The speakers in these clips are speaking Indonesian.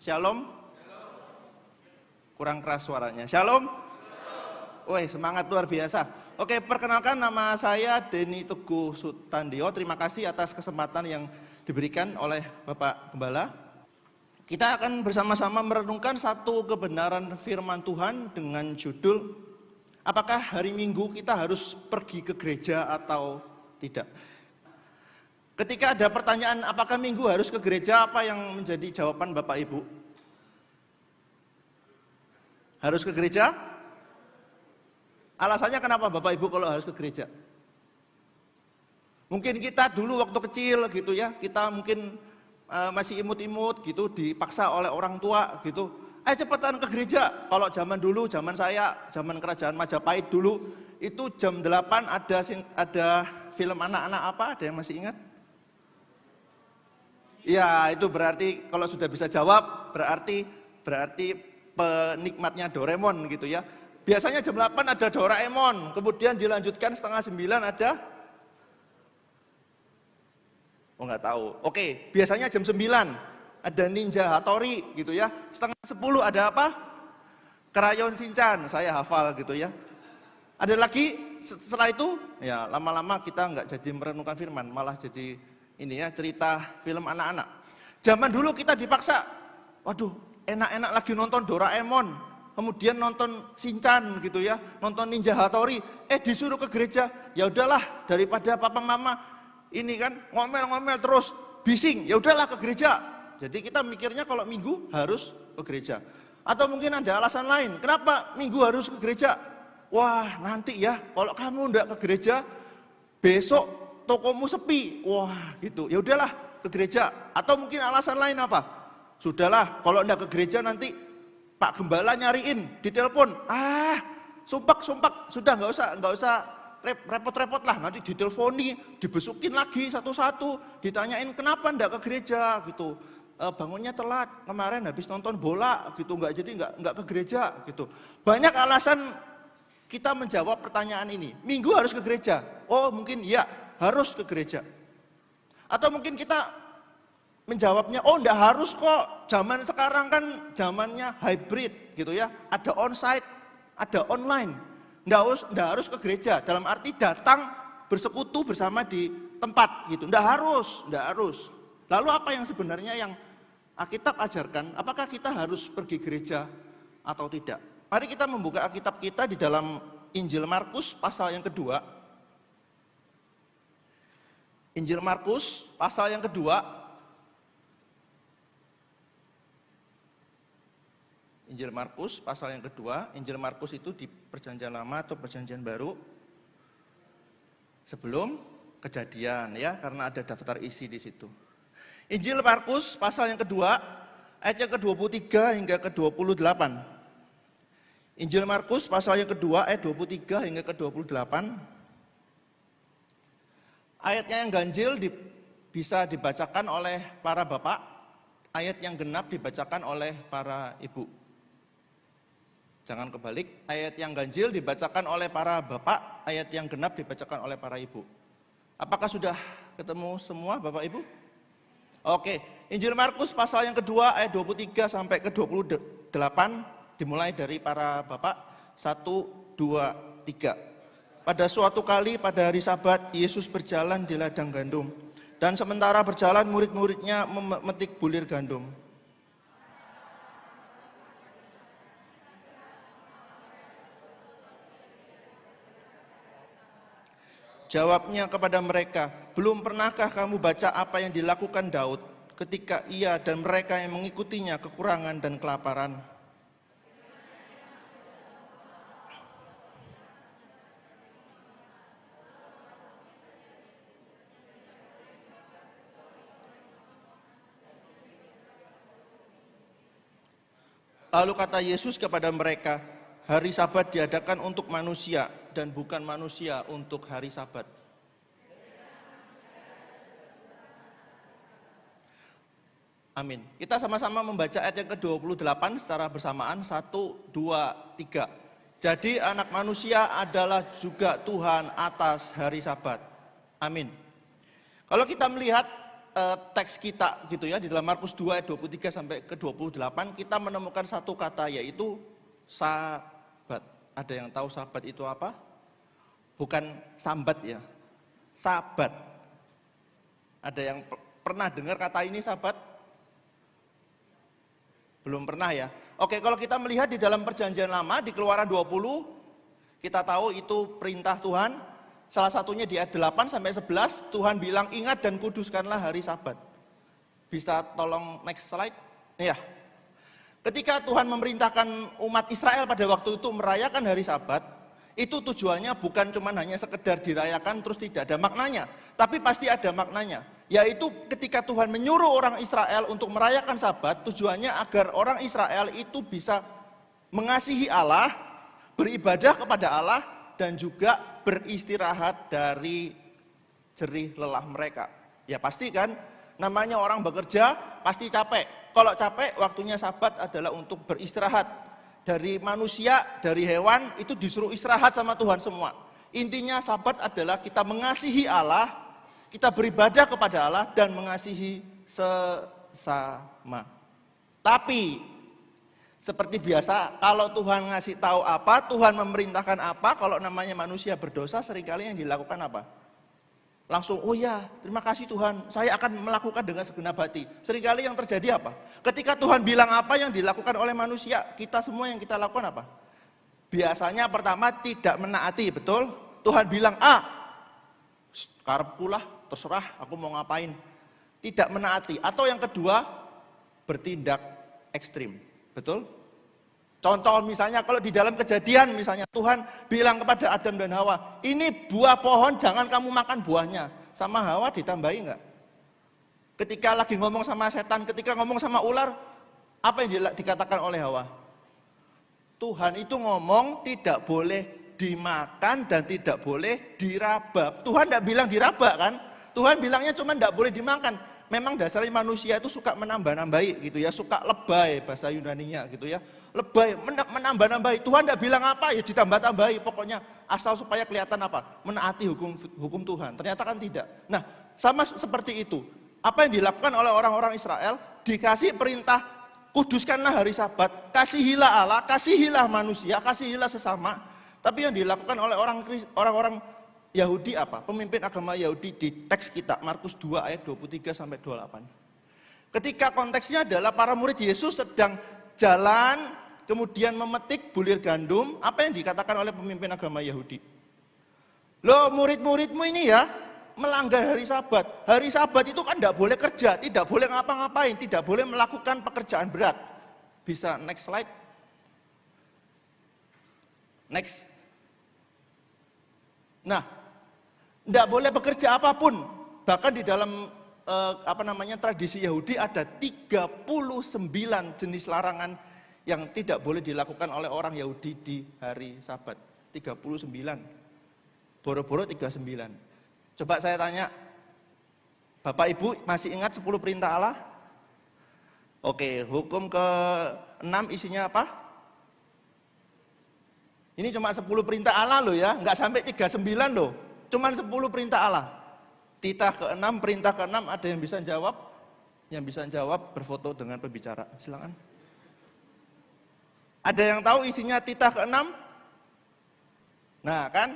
Shalom. Kurang keras suaranya. Shalom. Woi, semangat luar biasa. Oke, perkenalkan nama saya Denny Teguh Sutandio. Terima kasih atas kesempatan yang diberikan oleh Bapak Gembala. Kita akan bersama-sama merenungkan satu kebenaran firman Tuhan dengan judul, apakah hari Minggu kita harus pergi ke gereja atau tidak? Ketika ada pertanyaan apakah Minggu harus ke gereja, apa yang menjadi jawaban Bapak Ibu? Harus ke gereja? Alasannya kenapa Bapak Ibu kalau harus ke gereja? Mungkin kita dulu waktu kecil gitu ya, kita mungkin masih imut-imut gitu, dipaksa oleh orang tua gitu. Ayo cepetan ke gereja. Kalau zaman dulu, zaman saya, zaman kerajaan Majapahit dulu, itu jam 8 ada film anak-anak apa? Ada yang masih ingat? Ya, itu berarti kalau sudah bisa jawab, berarti penikmatnya Doraemon gitu ya. Biasanya jam 8 ada Doraemon, kemudian dilanjutkan setengah 9 ada, oh nggak tahu. Oke, biasanya jam 9 ada Ninja Hattori gitu ya. Setengah 10 ada apa? Krayon Shinchan, saya hafal gitu ya. Ada lagi setelah itu, ya lama-lama kita nggak jadi merenungkan firman, malah jadi ini ya cerita film anak-anak. Zaman dulu kita dipaksa, waduh enak-enak lagi nonton Doraemon, kemudian nonton Shinchan gitu ya, nonton Ninja Hattori, disuruh ke gereja. Ya udahlah, daripada papa mama ini kan ngomel-ngomel terus bising, ya udahlah ke gereja. Jadi kita mikirnya kalau Minggu harus ke gereja. Atau mungkin ada alasan lain, kenapa Minggu harus ke gereja? Wah nanti ya kalau kamu enggak ke gereja, besok tokomu sepi. Wah gitu, ya udahlah ke gereja. Atau mungkin alasan lain apa? Sudahlah kalau enggak ke gereja nanti Pak Gembala nyariin, ditelepon. Sumpah, sudah nggak usah repot-repot lah, nanti diteleponi, dibesukin lagi satu-satu, ditanyain kenapa ndak ke gereja gitu, bangunnya telat kemarin habis nonton bola gitu, nggak ke gereja gitu. Banyak alasan kita menjawab pertanyaan ini. Minggu harus ke gereja? Oh mungkin ya harus ke gereja. Atau mungkin kita menjawabnya, oh ndak harus kok, zaman sekarang kan zamannya hybrid gitu ya, ada onsite, ada online. Nggak harus ke gereja, dalam arti datang bersekutu bersama di tempat gitu. Nggak harus. Lalu apa yang sebenarnya yang Alkitab ajarkan? Apakah kita harus pergi gereja atau tidak? Mari kita membuka Alkitab kita di dalam Injil Markus pasal yang kedua. Injil Markus pasal yang kedua. Injil Markus pasal yang kedua. Injil Markus itu di Perjanjian Lama atau Perjanjian Baru, sebelum Kejadian ya, karena ada daftar isi di situ. Injil Markus pasal yang kedua ayat yang ke-23 hingga ke-28. Injil Markus pasal yang kedua ayat 23 hingga ke-28. Ayatnya yang ganjil bisa dibacakan oleh para bapak, ayat yang genap dibacakan oleh para ibu. Jangan kebalik, ayat yang ganjil dibacakan oleh para bapak, ayat yang genap dibacakan oleh para ibu. Apakah sudah ketemu semua Bapak Ibu? Oke, Injil Markus pasal yang kedua ayat 23 sampai ke 28 dimulai dari para bapak. 1, 2, 3. Pada suatu kali pada hari Sabat, Yesus berjalan di ladang gandum, dan sementara berjalan murid-muridnya memetik bulir gandum. Jawabnya kepada mereka, belum pernahkah kamu baca apa yang dilakukan Daud ketika ia dan mereka yang mengikutinya kekurangan dan kelaparan? Lalu kata Yesus kepada mereka, hari Sabat diadakan untuk manusia dan bukan manusia untuk hari Sabat. Amin. Kita sama-sama membaca ayat yang ke-28 secara bersamaan. 1, 2, 3. Jadi anak manusia adalah juga Tuhan atas hari Sabat. Amin. Kalau kita melihat teks kita gitu ya, di dalam Markus 2 ayat 23 sampai ke 28 kita menemukan satu kata yaitu sabat. Ada yang tahu sabat itu apa? Bukan sambat ya, sabat. Ada yang pernah dengar kata ini sabat? Belum pernah ya. Oke, kalau kita melihat di dalam perjanjian lama di Keluaran 20, kita tahu itu perintah Tuhan. Salah satunya di ayat 8 sampai 11, Tuhan bilang ingat dan kuduskanlah hari sabat. Bisa tolong next slide? Iya. Ketika Tuhan memerintahkan umat Israel pada waktu itu merayakan hari sabat, itu tujuannya bukan cuma hanya sekedar dirayakan terus tidak ada maknanya. Tapi pasti ada maknanya. Yaitu ketika Tuhan menyuruh orang Israel untuk merayakan sabat, tujuannya agar orang Israel itu bisa mengasihi Allah, beribadah kepada Allah, dan juga beristirahat dari jerih lelah mereka. Ya pasti kan, namanya orang bekerja pasti capek. Kalau capek, waktunya sabat adalah untuk beristirahat. Dari manusia, dari hewan, itu disuruh istirahat sama Tuhan semua. Intinya sabat adalah kita mengasihi Allah, kita beribadah kepada Allah, dan mengasihi sesama. Tapi, seperti biasa, kalau Tuhan ngasih tahu apa, Tuhan memerintahkan apa, kalau namanya manusia berdosa, seringkali yang dilakukan apa? Langsung, oh ya, terima kasih Tuhan, saya akan melakukan dengan segenap hati. Seringkali yang terjadi apa? Ketika Tuhan bilang apa yang dilakukan oleh manusia, kita semua yang kita lakukan apa? Biasanya pertama tidak menaati, betul? Tuhan bilang, karepku lah, terserah aku mau ngapain. Tidak menaati. Atau yang kedua, bertindak ekstrim, betul? Contoh misalnya kalau di dalam Kejadian misalnya Tuhan bilang kepada Adam dan Hawa, ini buah pohon jangan kamu makan buahnya. Sama Hawa ditambahi enggak? Ketika lagi ngomong sama setan, ketika ngomong sama ular, apa yang dikatakan oleh Hawa? Tuhan itu ngomong tidak boleh dimakan dan tidak boleh diraba. Tuhan tidak bilang diraba kan? Tuhan bilangnya cuma tidak boleh dimakan. Memang dasarnya manusia itu suka menambah-nambahi gitu ya, suka lebay bahasa Yunaninya gitu ya. Lebay, menambah-nambahi. Tuhan tidak bilang apa ya ditambah-tambahi, pokoknya asal supaya kelihatan apa? Menaati hukum Tuhan. Ternyata kan tidak. Nah, sama seperti itu. Apa yang dilakukan oleh orang-orang Israel, dikasih perintah kuduskanlah hari Sabat, kasihilah Allah, kasihilah manusia, kasihilah sesama. Tapi yang dilakukan oleh orang-orang Yahudi apa? Pemimpin agama Yahudi di teks kita Markus 2 ayat 23 sampai 28. Ketika konteksnya adalah para murid Yesus sedang jalan kemudian memetik bulir gandum, apa yang dikatakan oleh pemimpin agama Yahudi? Loh, murid-muridmu ini ya melanggar hari Sabat. Hari Sabat itu kan tidak boleh kerja, tidak boleh ngapa-ngapain, tidak boleh melakukan pekerjaan berat. Bisa next slide? Next. Nah, tidak boleh bekerja apapun. Bahkan di dalam tradisi Yahudi ada 39 jenis larangan yang tidak boleh dilakukan oleh orang Yahudi di hari Sabat. 39. Boro-boro 39. Coba saya tanya, Bapak Ibu masih ingat 10 perintah Allah? Oke, hukum ke-6 isinya apa? Ini cuma 10 perintah Allah loh ya, nggak sampai 39 loh. Cuma 10 perintah Allah. Titah ke-6, perintah ke-6, ada yang bisa jawab? Yang bisa jawab berfoto dengan pembicara. Silakan. Ada yang tahu isinya titah ke-6? Nah kan,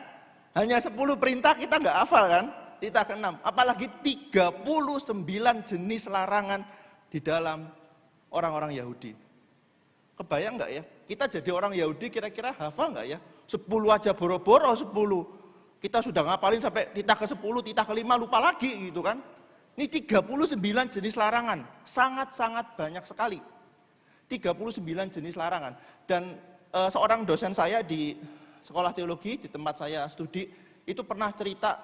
hanya 10 perintah kita nggak hafal kan? Titah ke-6. Apalagi 39 jenis larangan di dalam orang-orang Yahudi. Kebayang nggak ya? Kita jadi orang Yahudi kira-kira hafal nggak ya? 10 aja boro-boro 10. Kita sudah ngapalin sampai titah ke-10, titah ke-5 lupa lagi gitu kan. Ini 39 jenis larangan, sangat-sangat banyak sekali. 39 jenis larangan. Dan seorang dosen saya di sekolah teologi, di tempat saya studi, itu pernah cerita,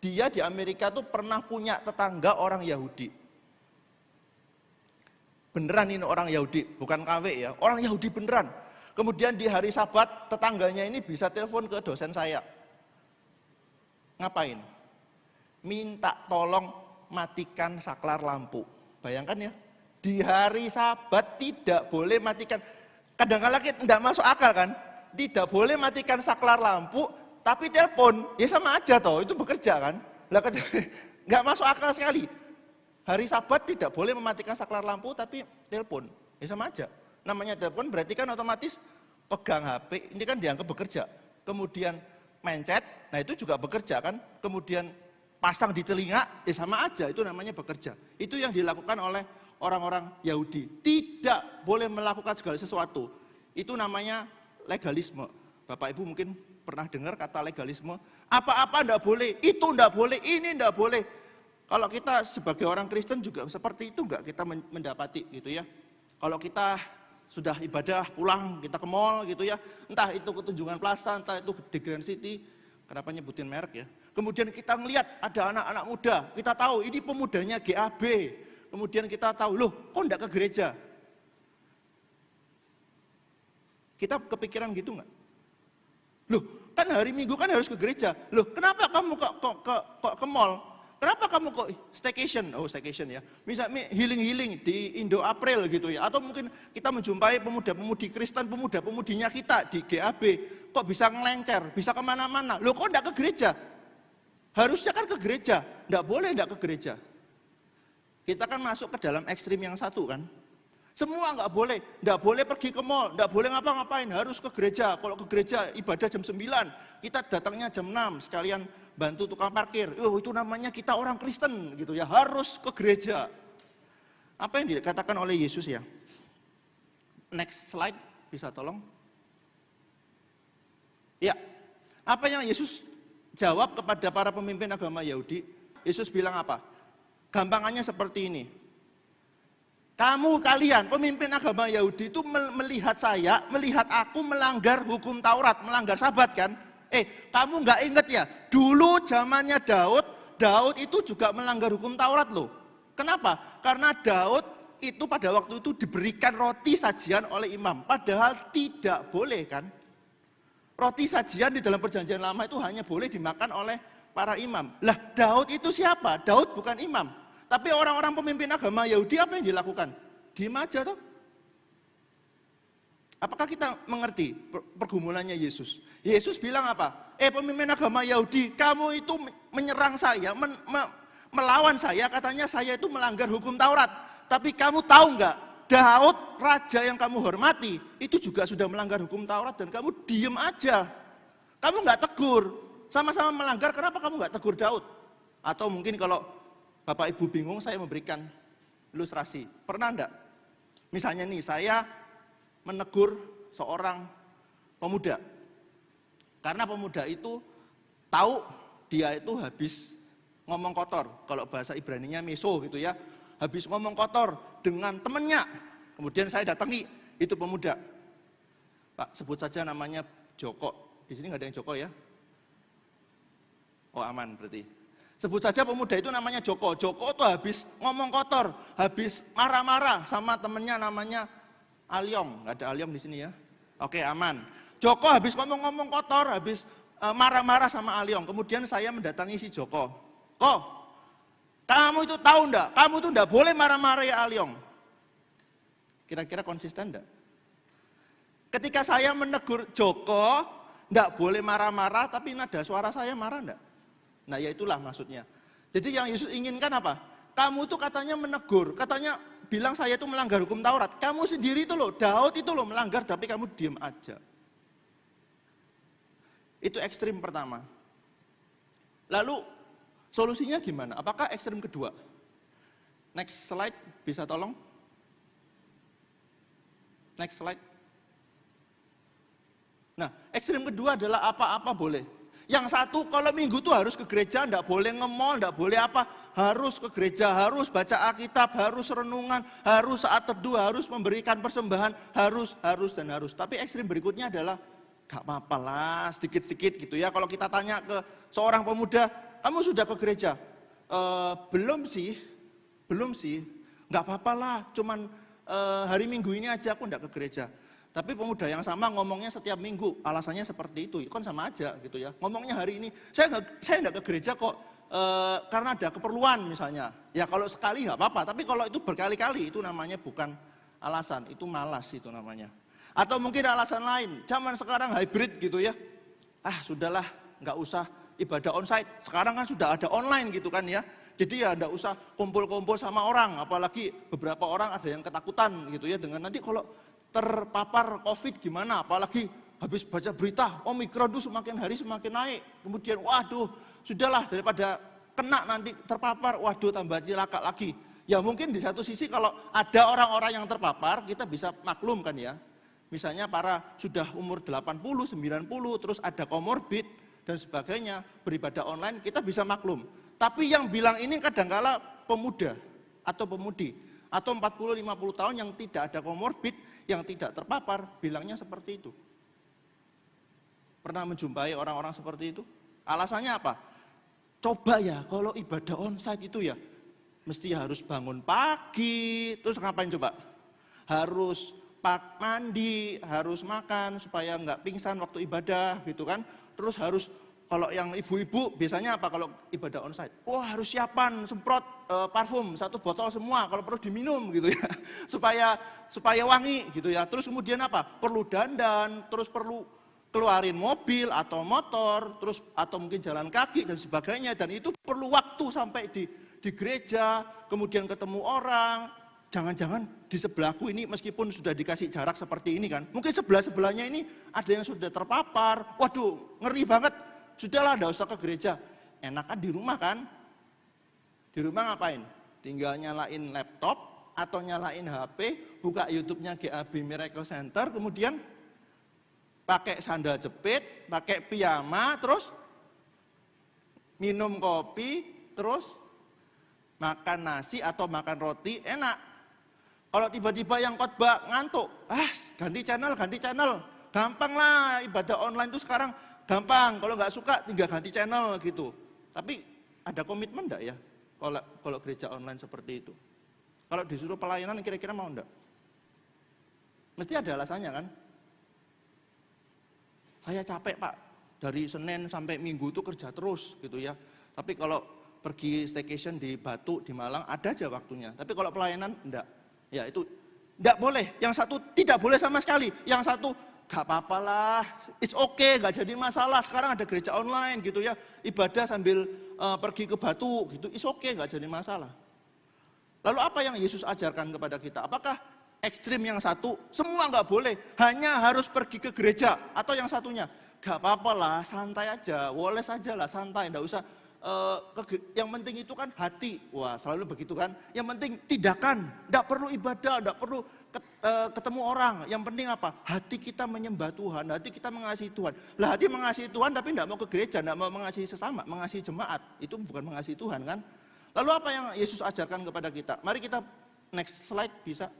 dia di Amerika tuh pernah punya tetangga orang Yahudi. Beneran ini orang Yahudi, bukan KW ya, orang Yahudi beneran. Kemudian di hari Sabat, tetangganya ini bisa telepon ke dosen saya. Ngapain? Minta tolong matikan saklar lampu. Bayangkan ya, di hari Sabat tidak boleh matikan. Kadang-kadang kita tidak masuk akal kan? Tidak boleh matikan saklar lampu, tapi telepon. Ya sama aja toh, itu bekerja kan? Nggak masuk akal sekali. Hari Sabat tidak boleh mematikan saklar lampu, tapi telepon. Ya sama aja. Namanya telepon berarti kan otomatis pegang HP, ini kan dianggap bekerja. Kemudian mencet, nah itu juga bekerja kan. Kemudian pasang di telinga, ya sama aja, itu namanya bekerja. Itu yang dilakukan oleh orang-orang Yahudi. Tidak boleh melakukan segala sesuatu. Itu namanya legalisme. Bapak Ibu mungkin pernah dengar kata legalisme. Apa-apa enggak boleh, itu enggak boleh, ini enggak boleh. Kalau kita sebagai orang Kristen juga seperti itu enggak kita mendapati gitu ya. Kalau kita sudah ibadah pulang, kita ke mall gitu ya. Entah itu ke Tunjungan Plaza, entah itu di Grand City. Kenapa nyebutin merek ya. Kemudian kita ngelihat ada anak-anak muda. Kita tahu ini pemudanya GAB. Kemudian kita tahu, loh kok enggak ke gereja? Kita kepikiran gitu enggak? Loh kan hari Minggu kan harus ke gereja. Loh kenapa kamu kok ke mall? Kenapa kamu kok staycation? Oh staycation ya. Misalnya healing-healing di Indo April gitu ya. Atau mungkin kita menjumpai pemuda-pemudi Kristen, pemuda-pemudinya kita di GAB. Kok bisa ngelencer, bisa kemana-mana. Loh kok enggak ke gereja? Harusnya kan ke gereja. Enggak boleh enggak ke gereja. Kita kan masuk ke dalam ekstrim yang satu kan. Semua enggak boleh pergi ke mall, enggak boleh ngapa-ngapain, harus ke gereja. Kalau ke gereja ibadah jam 9, kita datangnya jam 6, sekalian bantu tukang parkir. Oh itu namanya kita orang Kristen gitu ya, harus ke gereja. Apa yang dikatakan oleh Yesus ya? Next slide, bisa tolong? Ya, apa yang Yesus jawab kepada para pemimpin agama Yahudi? Yesus bilang apa? Gampangannya seperti ini. Kalian pemimpin agama Yahudi itu melihat saya, melihat aku melanggar hukum Taurat, melanggar Sabat kan? Kamu nggak inget ya? Dulu zamannya Daud itu juga melanggar hukum Taurat loh. Kenapa? Karena Daud itu pada waktu itu diberikan roti sajian oleh imam. Padahal tidak boleh kan? Roti sajian di dalam perjanjian lama itu hanya boleh dimakan oleh para imam. Lah Daud itu siapa? Daud bukan imam. Tapi orang-orang pemimpin agama Yahudi apa yang dilakukan? Diam aja toh. Apakah kita mengerti pergumulannya Yesus? Yesus bilang apa? Pemimpin agama Yahudi, kamu itu menyerang saya, melawan saya, katanya saya itu melanggar hukum Taurat. Tapi kamu tahu nggak? Daud, raja yang kamu hormati, itu juga sudah melanggar hukum Taurat dan kamu diem aja. Kamu nggak tegur, sama-sama melanggar, kenapa kamu nggak tegur Daud? Atau mungkin kalau Bapak Ibu bingung, saya memberikan ilustrasi. Pernah enggak? Misalnya nih, saya menegur seorang pemuda. Karena pemuda itu tahu dia itu habis ngomong kotor. Kalau bahasa Ibraninya meso gitu ya. Habis ngomong kotor dengan temannya. Kemudian saya datangi itu pemuda. Pak, sebut saja namanya Joko. Di sini nggak ada yang Joko ya? Oh aman berarti. Sebut saja pemuda itu namanya Joko. Joko tuh habis ngomong kotor, habis marah-marah sama temennya namanya Alyong. Nggak ada Alyong di sini ya? Oke aman. Joko habis ngomong-ngomong kotor, habis marah-marah sama Alyong. Kemudian saya mendatangi si Joko. Kok, kamu itu tahu enggak? Kamu itu enggak boleh marah-marah ya Alyong. Kira-kira konsisten enggak? Ketika saya menegur Joko, enggak boleh marah-marah, tapi nada suara saya marah enggak? Nah ya itulah maksudnya. Jadi yang Yesus inginkan apa? Kamu tuh katanya menegur, katanya bilang saya itu melanggar hukum Taurat. Kamu sendiri itu loh, Daud itu loh melanggar, tapi kamu diam aja. Itu ekstrim pertama. Lalu solusinya gimana? Apakah ekstrim kedua? Next slide, bisa tolong? Next slide. Nah, ekstrim kedua adalah apa-apa boleh. Yang satu, kalau minggu tuh harus ke gereja, enggak boleh nge-mall, enggak boleh apa. Harus ke gereja, harus baca Alkitab, harus renungan, harus saat teduh, harus memberikan persembahan, harus. Tapi ekstrim berikutnya adalah, gak apa-apa lah, sedikit-sedikit gitu ya. Kalau kita tanya ke seorang pemuda, kamu sudah ke gereja? Belum sih, gak apa-apa lah, cuman hari Minggu ini aja aku enggak ke gereja. Tapi pemuda yang sama ngomongnya setiap minggu, alasannya seperti itu kan sama aja gitu ya. Ngomongnya hari ini, saya enggak ke gereja kok karena ada keperluan misalnya. Ya kalau sekali nggak apa-apa, tapi kalau itu berkali-kali itu namanya bukan alasan, itu malas itu namanya. Atau mungkin alasan lain, zaman sekarang hybrid gitu ya. Sudahlah, nggak usah ibadah onsite. Sekarang kan sudah ada online gitu kan ya. Jadi ya enggak usah kumpul-kumpul sama orang, apalagi beberapa orang ada yang ketakutan gitu ya dengan nanti kalau terpapar COVID gimana, apalagi habis baca berita Omikron itu semakin hari semakin naik. Kemudian waduh, sudahlah daripada kena nanti terpapar, waduh tambah cilaka lagi. Ya mungkin di satu sisi kalau ada orang-orang yang terpapar, kita bisa maklum kan ya. Misalnya para sudah umur 80, 90, terus ada komorbid dan sebagainya, beribadah online, kita bisa maklum. Tapi yang bilang ini kadangkala pemuda atau pemudi atau 40-50 tahun yang tidak ada komorbid, yang tidak terpapar, bilangnya seperti itu. Pernah menjumpai orang-orang seperti itu? Alasannya apa? Coba ya kalau ibadah onsite itu ya, mesti harus bangun pagi, terus ngapain coba? Harus mandi, harus makan supaya nggak pingsan waktu ibadah gitu kan. Terus harus, kalau yang ibu-ibu biasanya apa kalau ibadah onsite? Wah harus siapan, semprot parfum, 1 botol semua kalau perlu diminum gitu ya. supaya wangi gitu ya. Terus kemudian apa? Perlu dandan, terus perlu keluarin mobil atau motor, terus atau mungkin jalan kaki dan sebagainya. Dan itu perlu waktu sampai di gereja, kemudian ketemu orang. Jangan-jangan di sebelahku ini meskipun sudah dikasih jarak seperti ini kan, mungkin sebelah-sebelahnya ini ada yang sudah terpapar. Waduh, ngeri banget. Sudahlah, enggak usah ke gereja. Enakan di rumah kan? Di rumah ngapain? Tinggal nyalain laptop atau nyalain HP, buka YouTube-nya GAB Miracle Center, kemudian pakai sandal jepit, pakai piyama, terus minum kopi, terus makan nasi atau makan roti, enak. Kalau tiba-tiba yang khotbah ngantuk, ganti channel. Gampang lah ibadah online itu sekarang gampang. Kalau nggak suka tinggal ganti channel gitu. Tapi ada komitmen enggak ya kalau gereja online seperti itu? Kalau disuruh pelayanan kira-kira mau enggak? Mesti ada alasannya kan? Saya capek Pak, dari Senin sampai Minggu itu kerja terus gitu ya. Tapi kalau pergi staycation di Batu, di Malang ada aja waktunya. Tapi kalau pelayanan enggak. Ya itu enggak boleh. Yang satu tidak boleh sama sekali. Yang satu gak apa-apa lah, it's okay, gak jadi masalah. Sekarang ada gereja online gitu ya, ibadah sambil pergi ke Batu gitu, it's okay, gak jadi masalah. Lalu apa yang Yesus ajarkan kepada kita? Apakah ekstrim yang satu, semua gak boleh, hanya harus pergi ke gereja? Atau yang satunya, gak apa-apa lah, santai aja, boleh saja lah, santai, gak usah. Yang penting itu kan hati, wah selalu begitu kan. Yang penting tindakan, gak perlu ibadah, gak perlu ketemu orang. Yang penting apa? Hati kita menyembah Tuhan, hati kita mengasihi Tuhan. Lah hati mengasihi Tuhan tapi tidak mau ke gereja, tidak mau mengasihi sesama, mengasihi jemaat. Itu bukan mengasihi Tuhan kan? Lalu apa yang Yesus ajarkan kepada kita? Mari kita next slide bisa.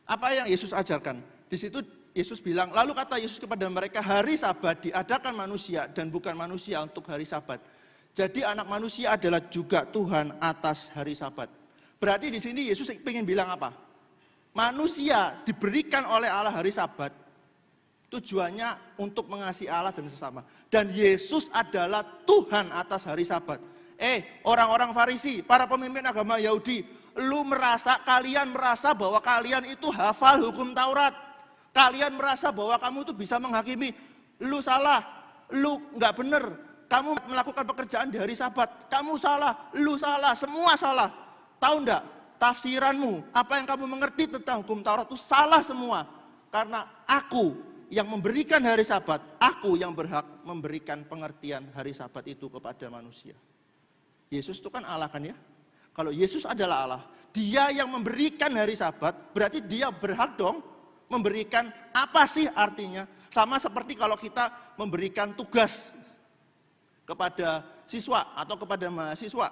Apa yang Yesus ajarkan? Di situ Yesus bilang, lalu kata Yesus kepada mereka, hari Sabat diadakan manusia dan bukan manusia untuk hari Sabat. Jadi anak manusia adalah juga Tuhan atas hari Sabat. Berarti di sini Yesus ingin bilang apa? Manusia diberikan oleh Allah hari Sabat, tujuannya untuk mengasihi Allah dan sesama. Dan Yesus adalah Tuhan atas hari Sabat. Orang-orang Farisi, para pemimpin agama Yahudi, kalian merasa bahwa kalian itu hafal hukum Taurat. Kalian merasa bahwa kamu itu bisa menghakimi. Lu salah, lu nggak bener. Kamu melakukan pekerjaan di hari Sabat. Kamu salah, lu salah, semua salah. Tahu enggak? Tafsiranmu, apa yang kamu mengerti tentang hukum Taurat itu salah semua. Karena aku yang memberikan hari Sabat, aku yang berhak memberikan pengertian hari Sabat itu kepada manusia. Yesus itu kan Allah kan ya? Kalau Yesus adalah Allah, Dia yang memberikan hari Sabat, berarti Dia berhak dong memberikan apa sih artinya. Sama seperti kalau kita memberikan tugas kepada siswa atau kepada mahasiswa.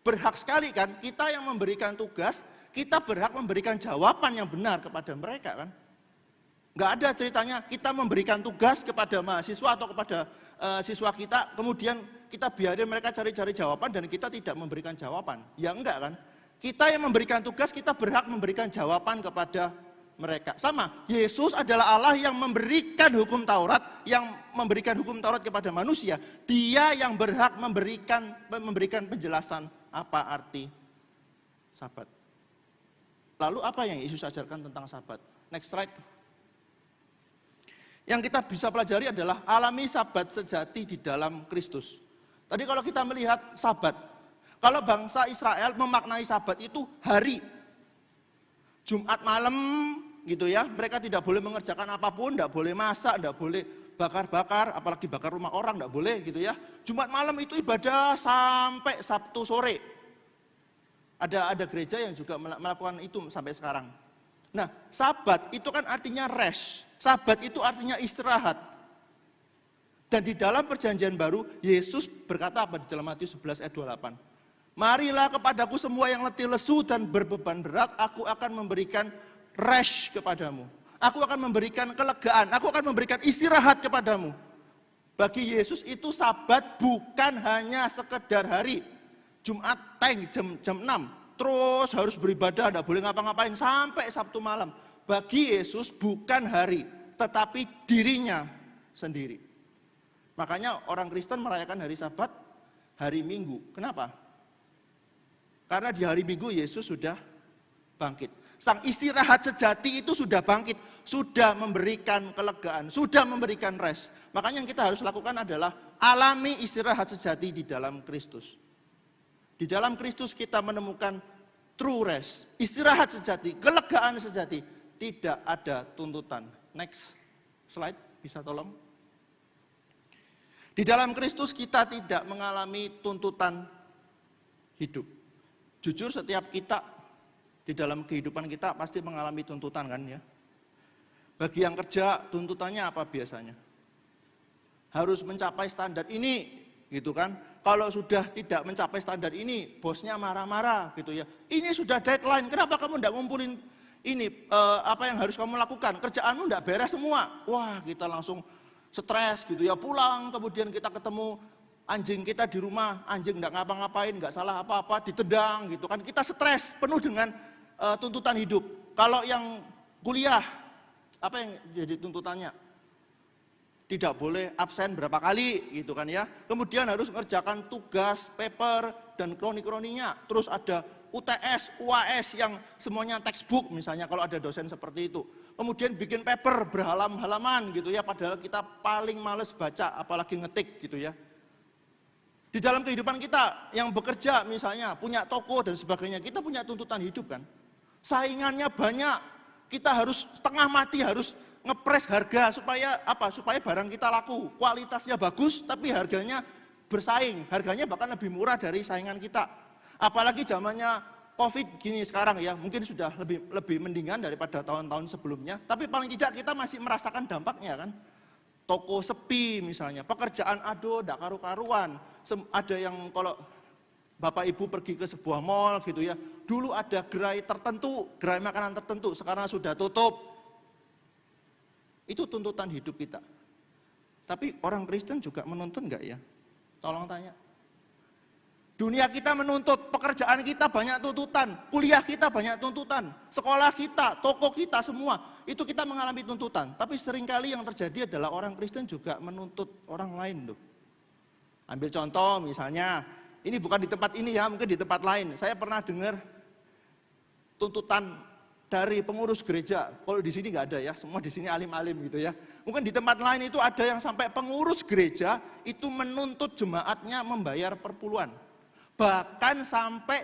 Berhak sekali kan, kita yang memberikan tugas, kita berhak memberikan jawaban yang benar kepada mereka kan. Nggak ada ceritanya kita memberikan tugas kepada mahasiswa atau kepada siswa kita, kemudian kita biarin mereka cari-cari jawaban dan kita tidak memberikan jawaban. Ya enggak kan. Kita yang memberikan tugas, kita berhak memberikan jawaban kepada mereka. Sama, Yesus adalah Allah yang memberikan hukum Taurat, yang memberikan hukum Taurat kepada manusia. Dia yang berhak memberikan penjelasan apa arti Sabat. Lalu apa yang Yesus ajarkan tentang Sabat? Next slide. Yang kita bisa pelajari adalah alami Sabat sejati di dalam Kristus. Tadi kalau kita melihat Sabat, kalau bangsa Israel memaknai Sabat itu hari, Jumat malam gitu ya, mereka tidak boleh mengerjakan apapun, tidak boleh masak, tidak boleh bakar-bakar, apalagi bakar rumah orang, tidak boleh gitu ya. Jumat malam itu ibadah sampai Sabtu sore. Ada gereja yang juga melakukan itu sampai sekarang. Nah, Sabat itu kan artinya rest, Sabat itu artinya istirahat. Dan di dalam perjanjian baru, Yesus berkata apa di dalam Matius 11 ayat 28? Marilah kepadaku semua yang letih lesu dan berbeban berat, aku akan memberikan rest kepadamu. Aku akan memberikan kelegaan, aku akan memberikan istirahat kepadamu. Bagi Yesus itu Sabat bukan hanya sekedar hari. Jumat teng jam 6, terus harus beribadah, tidak boleh ngapa-ngapain sampai Sabtu malam. Bagi Yesus bukan hari, tetapi dirinya sendiri. Makanya orang Kristen merayakan hari Sabat, hari Minggu. Kenapa? Karena di hari Minggu Yesus sudah bangkit. Sang istirahat sejati itu sudah bangkit, sudah memberikan kelegaan, sudah memberikan rest. Makanya yang kita harus lakukan adalah alami istirahat sejati di dalam Kristus. Di dalam Kristus kita menemukan true rest, istirahat sejati, kelegaan sejati. Tidak ada tuntutan. Next slide, bisa tolong? Di dalam Kristus kita tidak mengalami tuntutan hidup. Jujur setiap kita di dalam kehidupan kita pasti mengalami tuntutan kan ya. Bagi yang kerja tuntutannya apa biasanya? Harus mencapai standar ini gitu kan. Kalau sudah tidak mencapai standar ini, bosnya marah-marah gitu ya. Ini sudah deadline, kenapa kamu tidak ngumpulin ini apa yang harus kamu lakukan? Kerjaanmu tidak beres semua. Wah, kita langsung stres gitu ya, pulang kemudian kita ketemu anjing kita di rumah, anjing nggak ngapa-ngapain, nggak salah apa-apa, ditendang gitu kan, kita stres, penuh dengan tuntutan hidup. Kalau yang kuliah, apa yang jadi tuntutannya? Tidak boleh absen berapa kali gitu kan ya, kemudian harus mengerjakan tugas, paper, dan kroni-kroninya, terus ada UTS, UAS yang semuanya textbook misalnya kalau ada dosen seperti itu. Kemudian bikin paper berhalaman-halaman gitu ya, padahal kita paling males baca, apalagi ngetik gitu ya. Di dalam kehidupan kita yang bekerja misalnya, punya toko dan sebagainya, kita punya tuntutan hidup kan. Saingannya banyak, kita harus setengah mati, harus ngepres harga supaya apa? Supaya barang kita laku, kualitasnya bagus tapi harganya bersaing, harganya bahkan lebih murah dari saingan kita. Apalagi zamannya Covid gini sekarang ya, mungkin sudah lebih mendingan daripada tahun-tahun sebelumnya, tapi paling tidak kita masih merasakan dampaknya kan. Toko sepi misalnya, pekerjaan aduh tidak karu-karuan. Ada yang kalau Bapak Ibu pergi ke sebuah mall gitu ya, dulu ada gerai tertentu, gerai makanan tertentu, sekarang sudah tutup. Itu tuntutan hidup kita. Tapi orang Kristen juga menuntut enggak ya? Tolong tanya. Dunia kita menuntut, pekerjaan kita banyak tuntutan, kuliah kita banyak tuntutan, sekolah kita, toko kita semua, itu kita mengalami tuntutan. Tapi seringkali yang terjadi adalah orang Kristen juga menuntut orang lain loh. Ambil contoh misalnya, ini bukan di tempat ini ya, mungkin di tempat lain. Saya pernah dengar tuntutan dari pengurus gereja. Kalau di sini nggak ada ya, semua di sini alim-alim gitu ya. Mungkin di tempat lain itu ada yang sampai pengurus gereja itu menuntut jemaatnya membayar perpuluhan. Bahkan sampai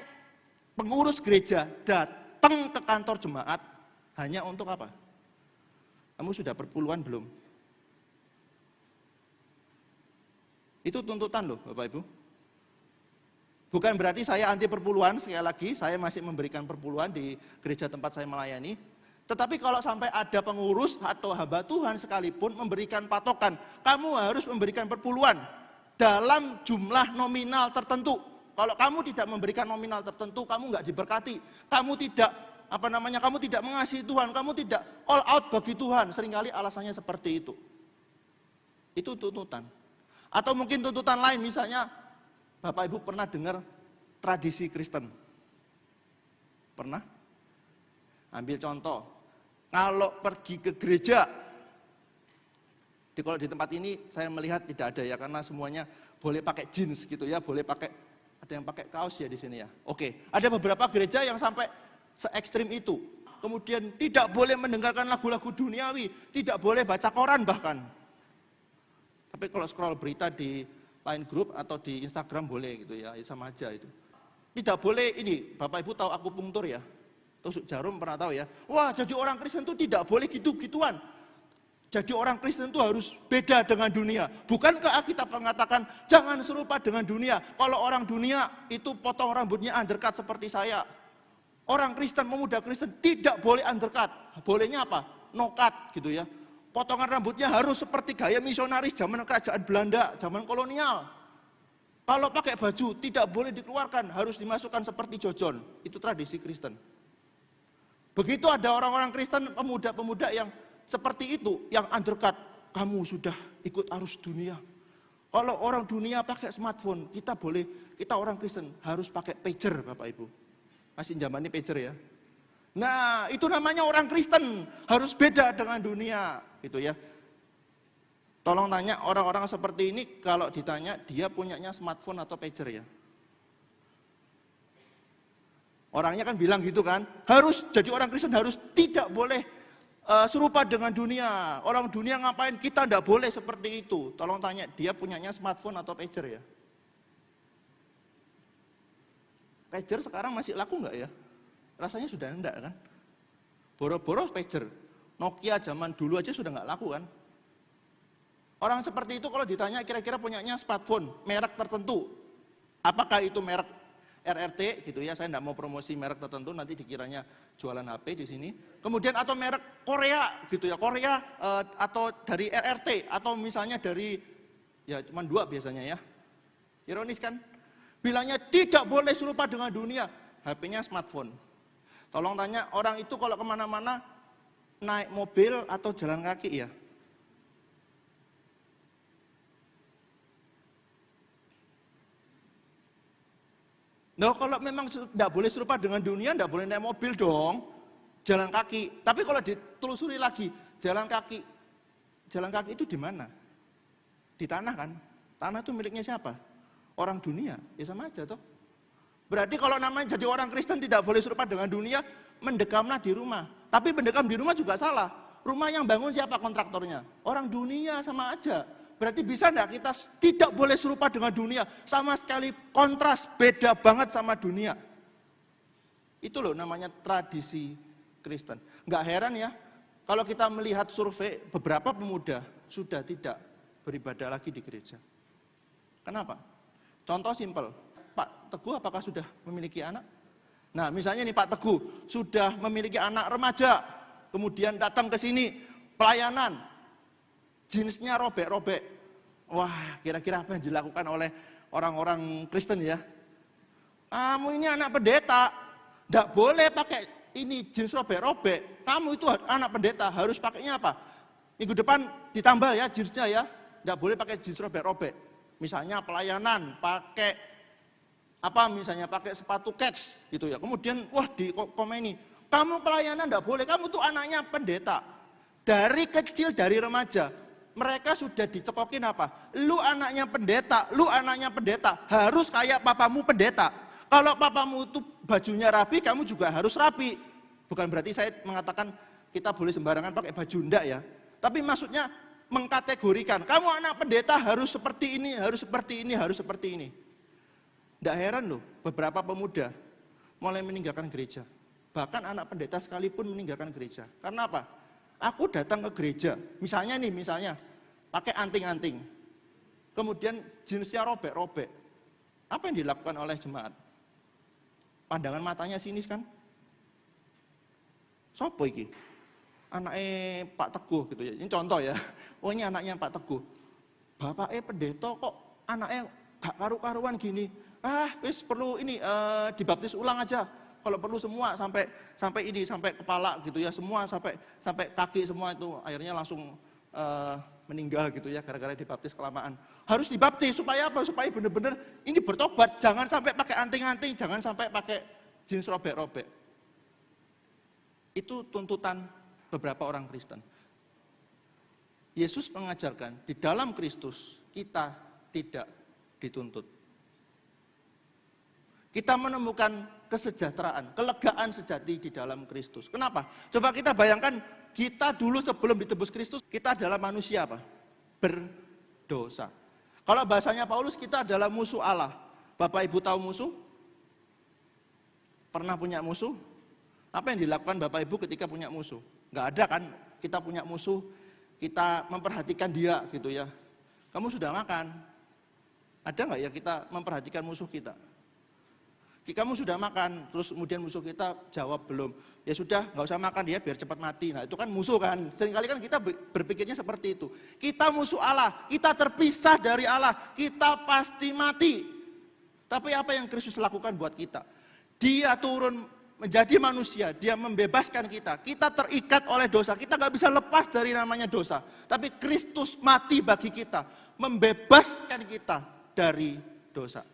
pengurus gereja datang ke kantor jemaat hanya untuk apa? Kamu sudah perpuluhan belum? Itu tuntutan loh Bapak Ibu. Bukan berarti saya anti perpuluhan, sekali lagi saya masih memberikan perpuluhan di gereja tempat saya melayani. Tetapi kalau sampai ada pengurus atau hamba Tuhan sekalipun memberikan patokan, kamu harus memberikan perpuluhan dalam jumlah nominal tertentu. Kalau kamu tidak memberikan nominal tertentu, kamu nggak diberkati. Kamu tidak kamu tidak mengasihi Tuhan, kamu tidak all out bagi Tuhan. Seringkali alasannya seperti itu. Itu tuntutan. Atau mungkin tuntutan lain, misalnya Bapak Ibu pernah dengar tradisi Kristen? Pernah? Ambil contoh, kalau pergi ke gereja, kalau di tempat ini saya melihat tidak ada ya, karena semuanya boleh pakai jeans gitu ya, boleh pakai, ada yang pakai kaos ya di sini ya. Oke, ada beberapa gereja yang sampai se-ekstrim itu. Kemudian tidak boleh mendengarkan lagu-lagu duniawi, tidak boleh baca koran bahkan. Tapi kalau scroll berita di Line group atau di Instagram boleh gitu ya, sama aja itu. Tidak boleh ini, Bapak Ibu tahu akupunktur ya? Tusuk jarum pernah tahu ya? Wah, jadi orang Kristen itu tidak boleh gitu-gituan. Jadi orang Kristen itu harus beda dengan dunia. Bukankah Alkitab mengatakan jangan serupa dengan dunia? Kalau orang dunia itu potong rambutnya undercut seperti saya. Orang Kristen, pemuda Kristen tidak boleh undercut. Bolehnya apa? No cut gitu ya. Potongan rambutnya harus seperti gaya misionaris zaman kerajaan Belanda, zaman kolonial. Kalau pakai baju tidak boleh dikeluarkan, harus dimasukkan seperti jojon. Itu tradisi Kristen. Begitu ada orang-orang Kristen, pemuda-pemuda yang seperti itu, yang undercut, kamu sudah ikut arus dunia. Kalau orang dunia pakai smartphone, kita orang Kristen harus pakai pager, Bapak Ibu. Masih zaman ini pager ya. Nah, itu namanya orang Kristen, harus beda dengan dunia, gitu ya. Tolong tanya orang-orang seperti ini, kalau ditanya dia punyanya smartphone atau pager ya. Orangnya kan bilang gitu kan, harus jadi orang Kristen harus tidak boleh serupa dengan dunia. Orang dunia ngapain, kita tidak boleh seperti itu. Tolong tanya, dia punyanya smartphone atau pager ya? Pager sekarang masih laku nggak ya? Rasanya sudah enggak kan? Boro-boro pager. Nokia zaman dulu aja sudah nggak laku kan? Orang seperti itu kalau ditanya kira-kira punyanya smartphone, merek tertentu. Apakah itu merek RRT gitu ya, saya tidak mau promosi merek tertentu, nanti dikiranya jualan HP di sini. Kemudian atau merek Korea gitu ya, Korea atau dari RRT atau misalnya dari, ya cuma 2 biasanya ya. Ironis kan? Bilangnya tidak boleh serupa dengan dunia, HP-nya smartphone. Tolong tanya orang itu kalau kemana-mana naik mobil atau jalan kaki ya? Nah, kalau memang tidak boleh serupa dengan dunia, tidak boleh naik mobil dong, jalan kaki. Tapi kalau ditelusuri lagi, jalan kaki itu di mana? Di tanah kan? Tanah itu miliknya siapa? Orang dunia, ya sama aja toh. Berarti kalau namanya jadi orang Kristen tidak boleh serupa dengan dunia, mendekamlah di rumah. Tapi mendekam di rumah juga salah. Rumah yang bangun siapa kontraktornya? Orang dunia, sama aja. Berarti bisa enggak kita tidak boleh serupa dengan dunia, sama sekali kontras, beda banget sama dunia. Itu loh namanya tradisi Kristen. Enggak heran ya, kalau kita melihat survei, beberapa pemuda sudah tidak beribadah lagi di gereja. Kenapa? Contoh simpel, Pak Teguh apakah sudah memiliki anak? Nah misalnya nih Pak Teguh sudah memiliki anak remaja, kemudian datang ke sini, pelayanan, jenisnya robek-robek. Wah, kira-kira apa yang dilakukan oleh orang-orang Kristen ya? Kamu ini anak pendeta, tidak boleh pakai ini jenis robek-robek. Kamu itu anak pendeta, harus pakainya apa? Minggu depan ditambal ya jenisnya ya. Tidak boleh pakai jenis robek-robek. Misalnya pelayanan, pakai apa misalnya, pakai sepatu kets gitu ya. Kemudian, wah di komeni, kamu pelayanan tidak boleh, kamu tuh anaknya pendeta. Dari kecil, dari remaja, mereka sudah dicekokin apa? Lu anaknya pendeta, harus kayak papamu pendeta. Kalau papamu itu bajunya rapi, kamu juga harus rapi. Bukan berarti saya mengatakan kita boleh sembarangan pakai baju, enggak ya. Tapi maksudnya mengkategorikan, kamu anak pendeta harus seperti ini, harus seperti ini, harus seperti ini. Enggak heran loh, beberapa pemuda mulai meninggalkan gereja. Bahkan anak pendeta sekalipun meninggalkan gereja. Karena apa? Aku datang ke gereja, misalnya pakai anting-anting, kemudian jenisnya robek-robek. Apa yang dilakukan oleh jemaat? Pandangan matanya sinis kan? Sopo iki? Anaknya Pak Teguh gitu ya. Ini contoh ya. Oh ini anaknya Pak Teguh. Bapaknya pendeta kok anaknya gak karu-karuan gini. Wis perlu ini dibaptis ulang aja. Kalau perlu semua sampai kepala gitu ya, semua sampai kaki semua itu akhirnya langsung meninggal gitu ya gara-gara dibaptis kelamaan. Harus dibaptis supaya apa? Supaya benar-benar ini bertobat, jangan sampai pakai anting-anting, jangan sampai pakai jeans robek-robek. Itu tuntutan beberapa orang Kristen. Yesus mengajarkan di dalam Kristus kita tidak dituntut. Kita menemukan kesejahteraan, kelegaan sejati di dalam Kristus. Kenapa? Coba kita bayangkan, kita dulu sebelum ditebus Kristus, kita adalah manusia apa? Berdosa. Kalau bahasanya Paulus, kita adalah musuh Allah. Bapak Ibu tahu musuh? Pernah punya musuh? Apa yang dilakukan Bapak Ibu ketika punya musuh? Nggak ada kan, kita punya musuh, kita memperhatikan dia gitu ya. Kamu sudah makan? Ada nggak ya kita memperhatikan musuh kita? Kamu sudah makan, terus kemudian musuh kita jawab belum. Ya sudah, nggak usah makan dia biar cepat mati. Nah itu kan musuh kan. Seringkali kan kita berpikirnya seperti itu. Kita musuh Allah, kita terpisah dari Allah, kita pasti mati. Tapi apa yang Kristus lakukan buat kita? Dia turun menjadi manusia, dia membebaskan kita. Kita terikat oleh dosa, kita nggak bisa lepas dari namanya dosa. Tapi Kristus mati bagi kita, membebaskan kita dari dosa.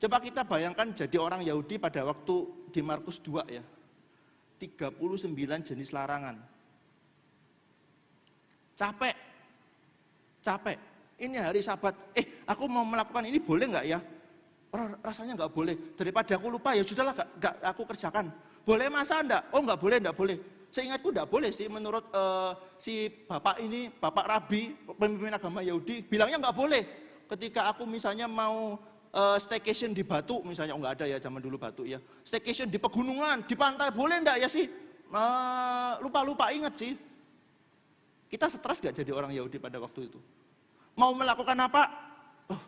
Coba kita bayangkan jadi orang Yahudi pada waktu di Markus 2 ya. 39 jenis larangan. Capek. Ini hari Sabat. Aku mau melakukan ini boleh nggak ya? Rasanya nggak boleh. Daripada aku lupa ya sudahlah nggak aku kerjakan. Boleh masa enggak? Oh nggak boleh. Seingatku nggak boleh sih menurut si bapak ini, bapak rabi, pemimpin agama Yahudi, bilangnya nggak boleh. Ketika aku misalnya mau staycation di Batu misalnya, nggak ada ya zaman dulu Batu ya. Staycation di pegunungan, di pantai, boleh enggak ya sih? Lupa ingat sih. Kita stres gak jadi orang Yahudi pada waktu itu? Mau melakukan apa? Oh,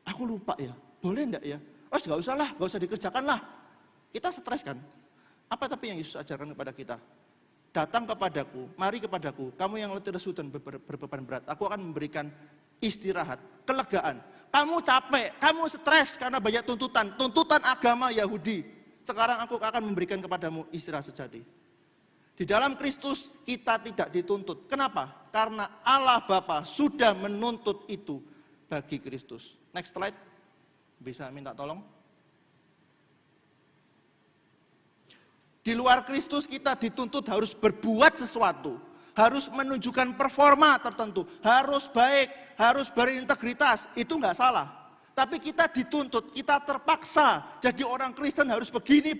aku lupa ya, boleh enggak ya? Oh nggak usah lah, nggak usah dikerjakan lah. Kita stres kan? Apa tapi yang Yesus ajarkan kepada kita? Datang kepadaku, mari kepadaku, kamu yang letih lesu dan berbeban berat. Aku akan memberikan istirahat, kelegaan. Kamu capek, kamu stres karena banyak tuntutan agama Yahudi. Sekarang aku akan memberikan kepadamu istirahat sejati. Di dalam Kristus kita tidak dituntut. Kenapa? Karena Allah Bapa sudah menuntut itu bagi Kristus. Next slide, bisa minta tolong. Di luar Kristus kita dituntut harus berbuat sesuatu. Harus menunjukkan performa tertentu, harus baik, harus berintegritas, itu nggak salah. Tapi kita dituntut, kita terpaksa jadi orang Kristen harus begini.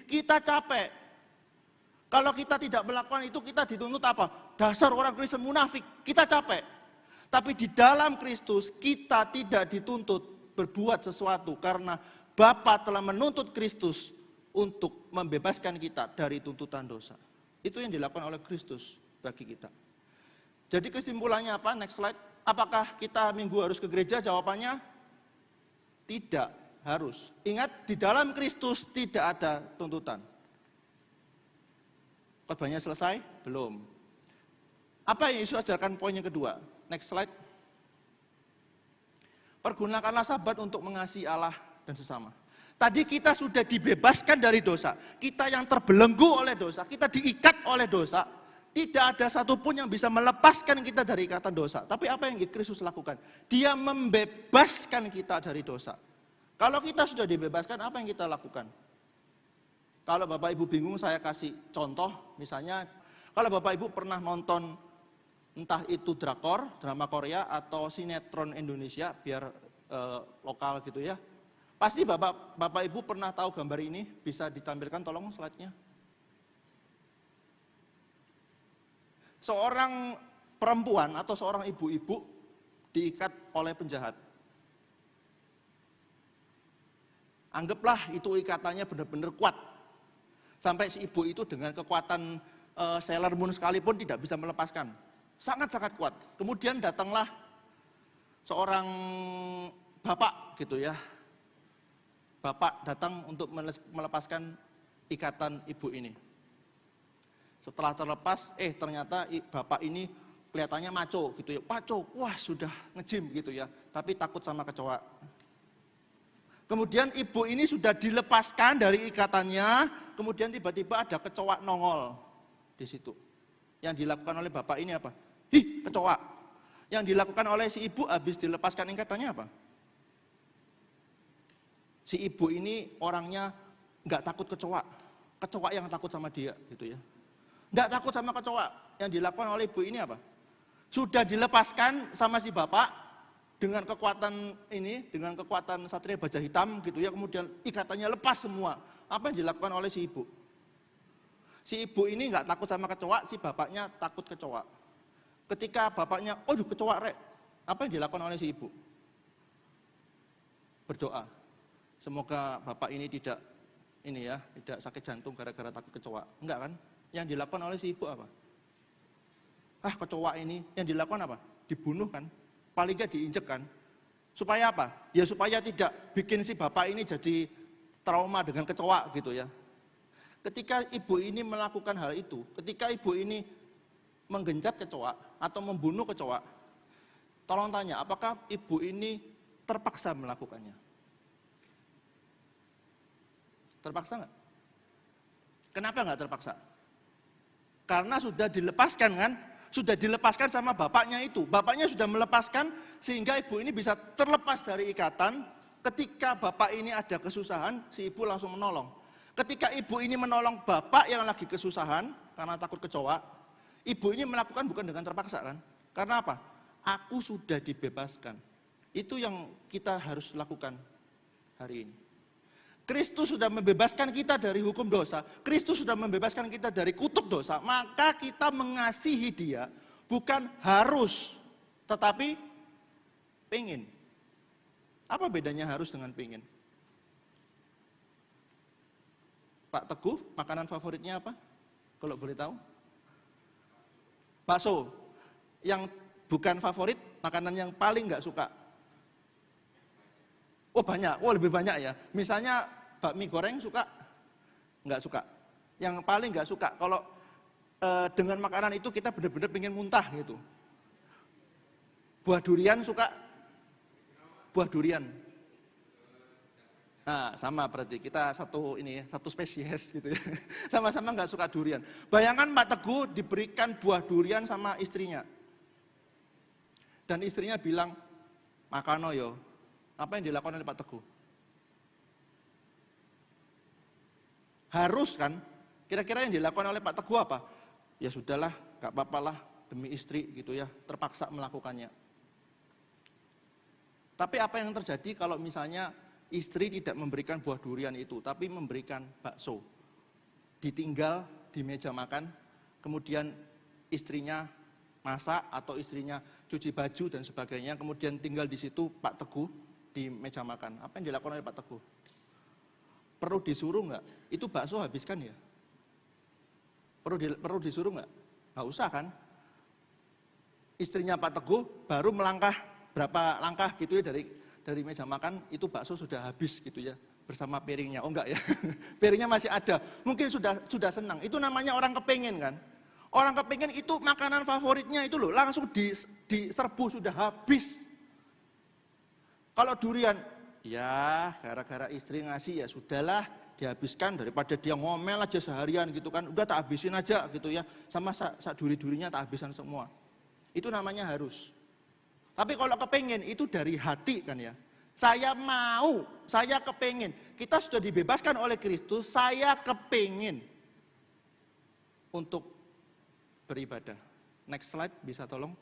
Kita capek. Kalau kita tidak melakukan itu, kita dituntut apa? Dasar orang Kristen munafik, kita capek. Tapi di dalam Kristus kita tidak dituntut berbuat sesuatu karena Bapa telah menuntut Kristus untuk membebaskan kita dari tuntutan dosa. Itu yang dilakukan oleh Kristus bagi kita. Jadi kesimpulannya apa? Next slide. Apakah kita minggu harus ke gereja? Jawabannya tidak harus. Ingat, di dalam Kristus tidak ada tuntutan. Khotbahnya selesai? Belum. Apa yang Yesus ajarkan poin yang kedua? Next slide. Pergunakanlah Sabat untuk mengasihi Allah dan sesama. Tadi kita sudah dibebaskan dari dosa. Kita yang terbelenggu oleh dosa, kita diikat oleh dosa. Tidak ada satupun yang bisa melepaskan kita dari ikatan dosa. Tapi apa yang Kristus lakukan? Dia membebaskan kita dari dosa. Kalau kita sudah dibebaskan, apa yang kita lakukan? Kalau Bapak Ibu bingung, saya kasih contoh. Misalnya, kalau Bapak Ibu pernah nonton entah itu drakor, drama Korea, atau sinetron Indonesia, biar lokal gitu ya. Pasti Bapak Ibu pernah tahu gambar ini, bisa ditampilkan tolong slide-nya. Seorang perempuan atau seorang ibu-ibu diikat oleh penjahat. Anggaplah itu ikatannya benar-benar kuat. Sampai si ibu itu dengan kekuatan Sailor Moon sekalipun tidak bisa melepaskan. Sangat-sangat kuat. Kemudian datanglah seorang bapak gitu ya. Bapak datang untuk melepaskan ikatan ibu ini. Setelah terlepas, ternyata bapak ini kelihatannya maco gitu ya. Maco, wah sudah nge-gym gitu ya. Tapi takut sama kecoa. Kemudian ibu ini sudah dilepaskan dari ikatannya. Kemudian tiba-tiba ada kecoa nongol di situ. Yang dilakukan oleh bapak ini apa? Kecoa. Yang dilakukan oleh si ibu habis dilepaskan ikatannya apa? Si ibu ini orangnya nggak takut kecoa yang takut sama dia gitu ya. Nggak takut sama kecoa. Yang dilakukan oleh ibu ini apa? Sudah dilepaskan sama si bapak dengan kekuatan ini, dengan kekuatan Satria Baja Hitam gitu ya. Kemudian ikatannya lepas semua. Apa yang dilakukan oleh si ibu? Si ibu ini nggak takut sama kecoa, si bapaknya takut kecoa. Ketika bapaknya, kecoa rek, Apa yang dilakukan oleh si ibu? Berdoa. Semoga bapak ini tidak sakit jantung gara-gara takut kecoa. Enggak kan? Yang dilakukan oleh si ibu apa? Kecoa ini, yang dilakukan apa? Dibunuh kan? Paling nggak diinjek kan? Supaya apa? Ya supaya tidak bikin si bapak ini jadi trauma dengan kecoa gitu ya. Ketika ibu ini melakukan hal itu, ketika ibu ini menggenjat kecoa atau membunuh kecoa, tolong tanya, apakah ibu ini terpaksa melakukannya? Terpaksa nggak? Kenapa nggak terpaksa? Karena sudah dilepaskan kan? Sudah dilepaskan sama bapaknya itu. Bapaknya sudah melepaskan sehingga ibu ini bisa terlepas dari ikatan. Ketika bapak ini ada kesusahan, si ibu langsung menolong. Ketika ibu ini menolong bapak yang lagi kesusahan karena takut kecoa, ibu ini melakukan bukan dengan terpaksa kan? Karena apa? Aku sudah dibebaskan. Itu yang kita harus lakukan hari ini. Kristus sudah membebaskan kita dari hukum dosa. Kristus sudah membebaskan kita dari kutuk dosa. Maka kita mengasihi dia bukan harus, tetapi pengen. Apa bedanya harus dengan pengen? Pak Teguh, makanan favoritnya apa? Kalau boleh tahu? Bakso. Yang bukan favorit, makanan yang paling nggak suka. Oh banyak, lebih banyak ya. Misalnya bakmi goreng suka? Nggak suka. Yang paling nggak suka, kalau dengan makanan itu kita benar-benar pengen muntah gitu. Buah durian suka? Buah durian. Nah sama berarti, kita satu spesies gitu ya. Sama-sama nggak suka durian. Bayangkan Pak Teguh diberikan buah durian sama istrinya. Dan istrinya bilang, makano yo. Apa yang dilakukan oleh Pak Teguh? Harus kan? Kira-kira yang dilakukan oleh Pak Teguh apa? Ya sudahlah, gak apa-apalah demi istri gitu ya, terpaksa melakukannya. Tapi apa yang terjadi kalau misalnya istri tidak memberikan buah durian itu, tapi memberikan bakso? Ditinggal di meja makan, kemudian istrinya masak atau istrinya cuci baju dan sebagainya, kemudian tinggal di situ Pak Teguh di meja makan. Apa yang dilakukan oleh Pak Teguh? Perlu disuruh nggak? Itu bakso habiskan ya? Perlu disuruh nggak? Nggak usah kan? Istrinya Pak Teguh baru melangkah berapa langkah gitu ya dari meja makan, itu bakso sudah habis gitu ya bersama piringnya. Oh enggak ya? Piringnya masih ada. Mungkin sudah senang. Itu namanya orang kepengen kan? Orang kepengen itu makanan favoritnya itu loh, langsung diserbu sudah habis. Kalau durian, ya gara-gara istri ngasih ya sudahlah dihabiskan daripada dia ngomel aja seharian gitu kan. Udah tak habisin aja gitu ya. Sama duri-durinya tak habisan semua. Itu namanya harus. Tapi kalau kepengen itu dari hati kan ya. Saya mau, saya kepengen. Kita sudah dibebaskan oleh Kristus, saya kepengen untuk beribadah. Next slide bisa tolong.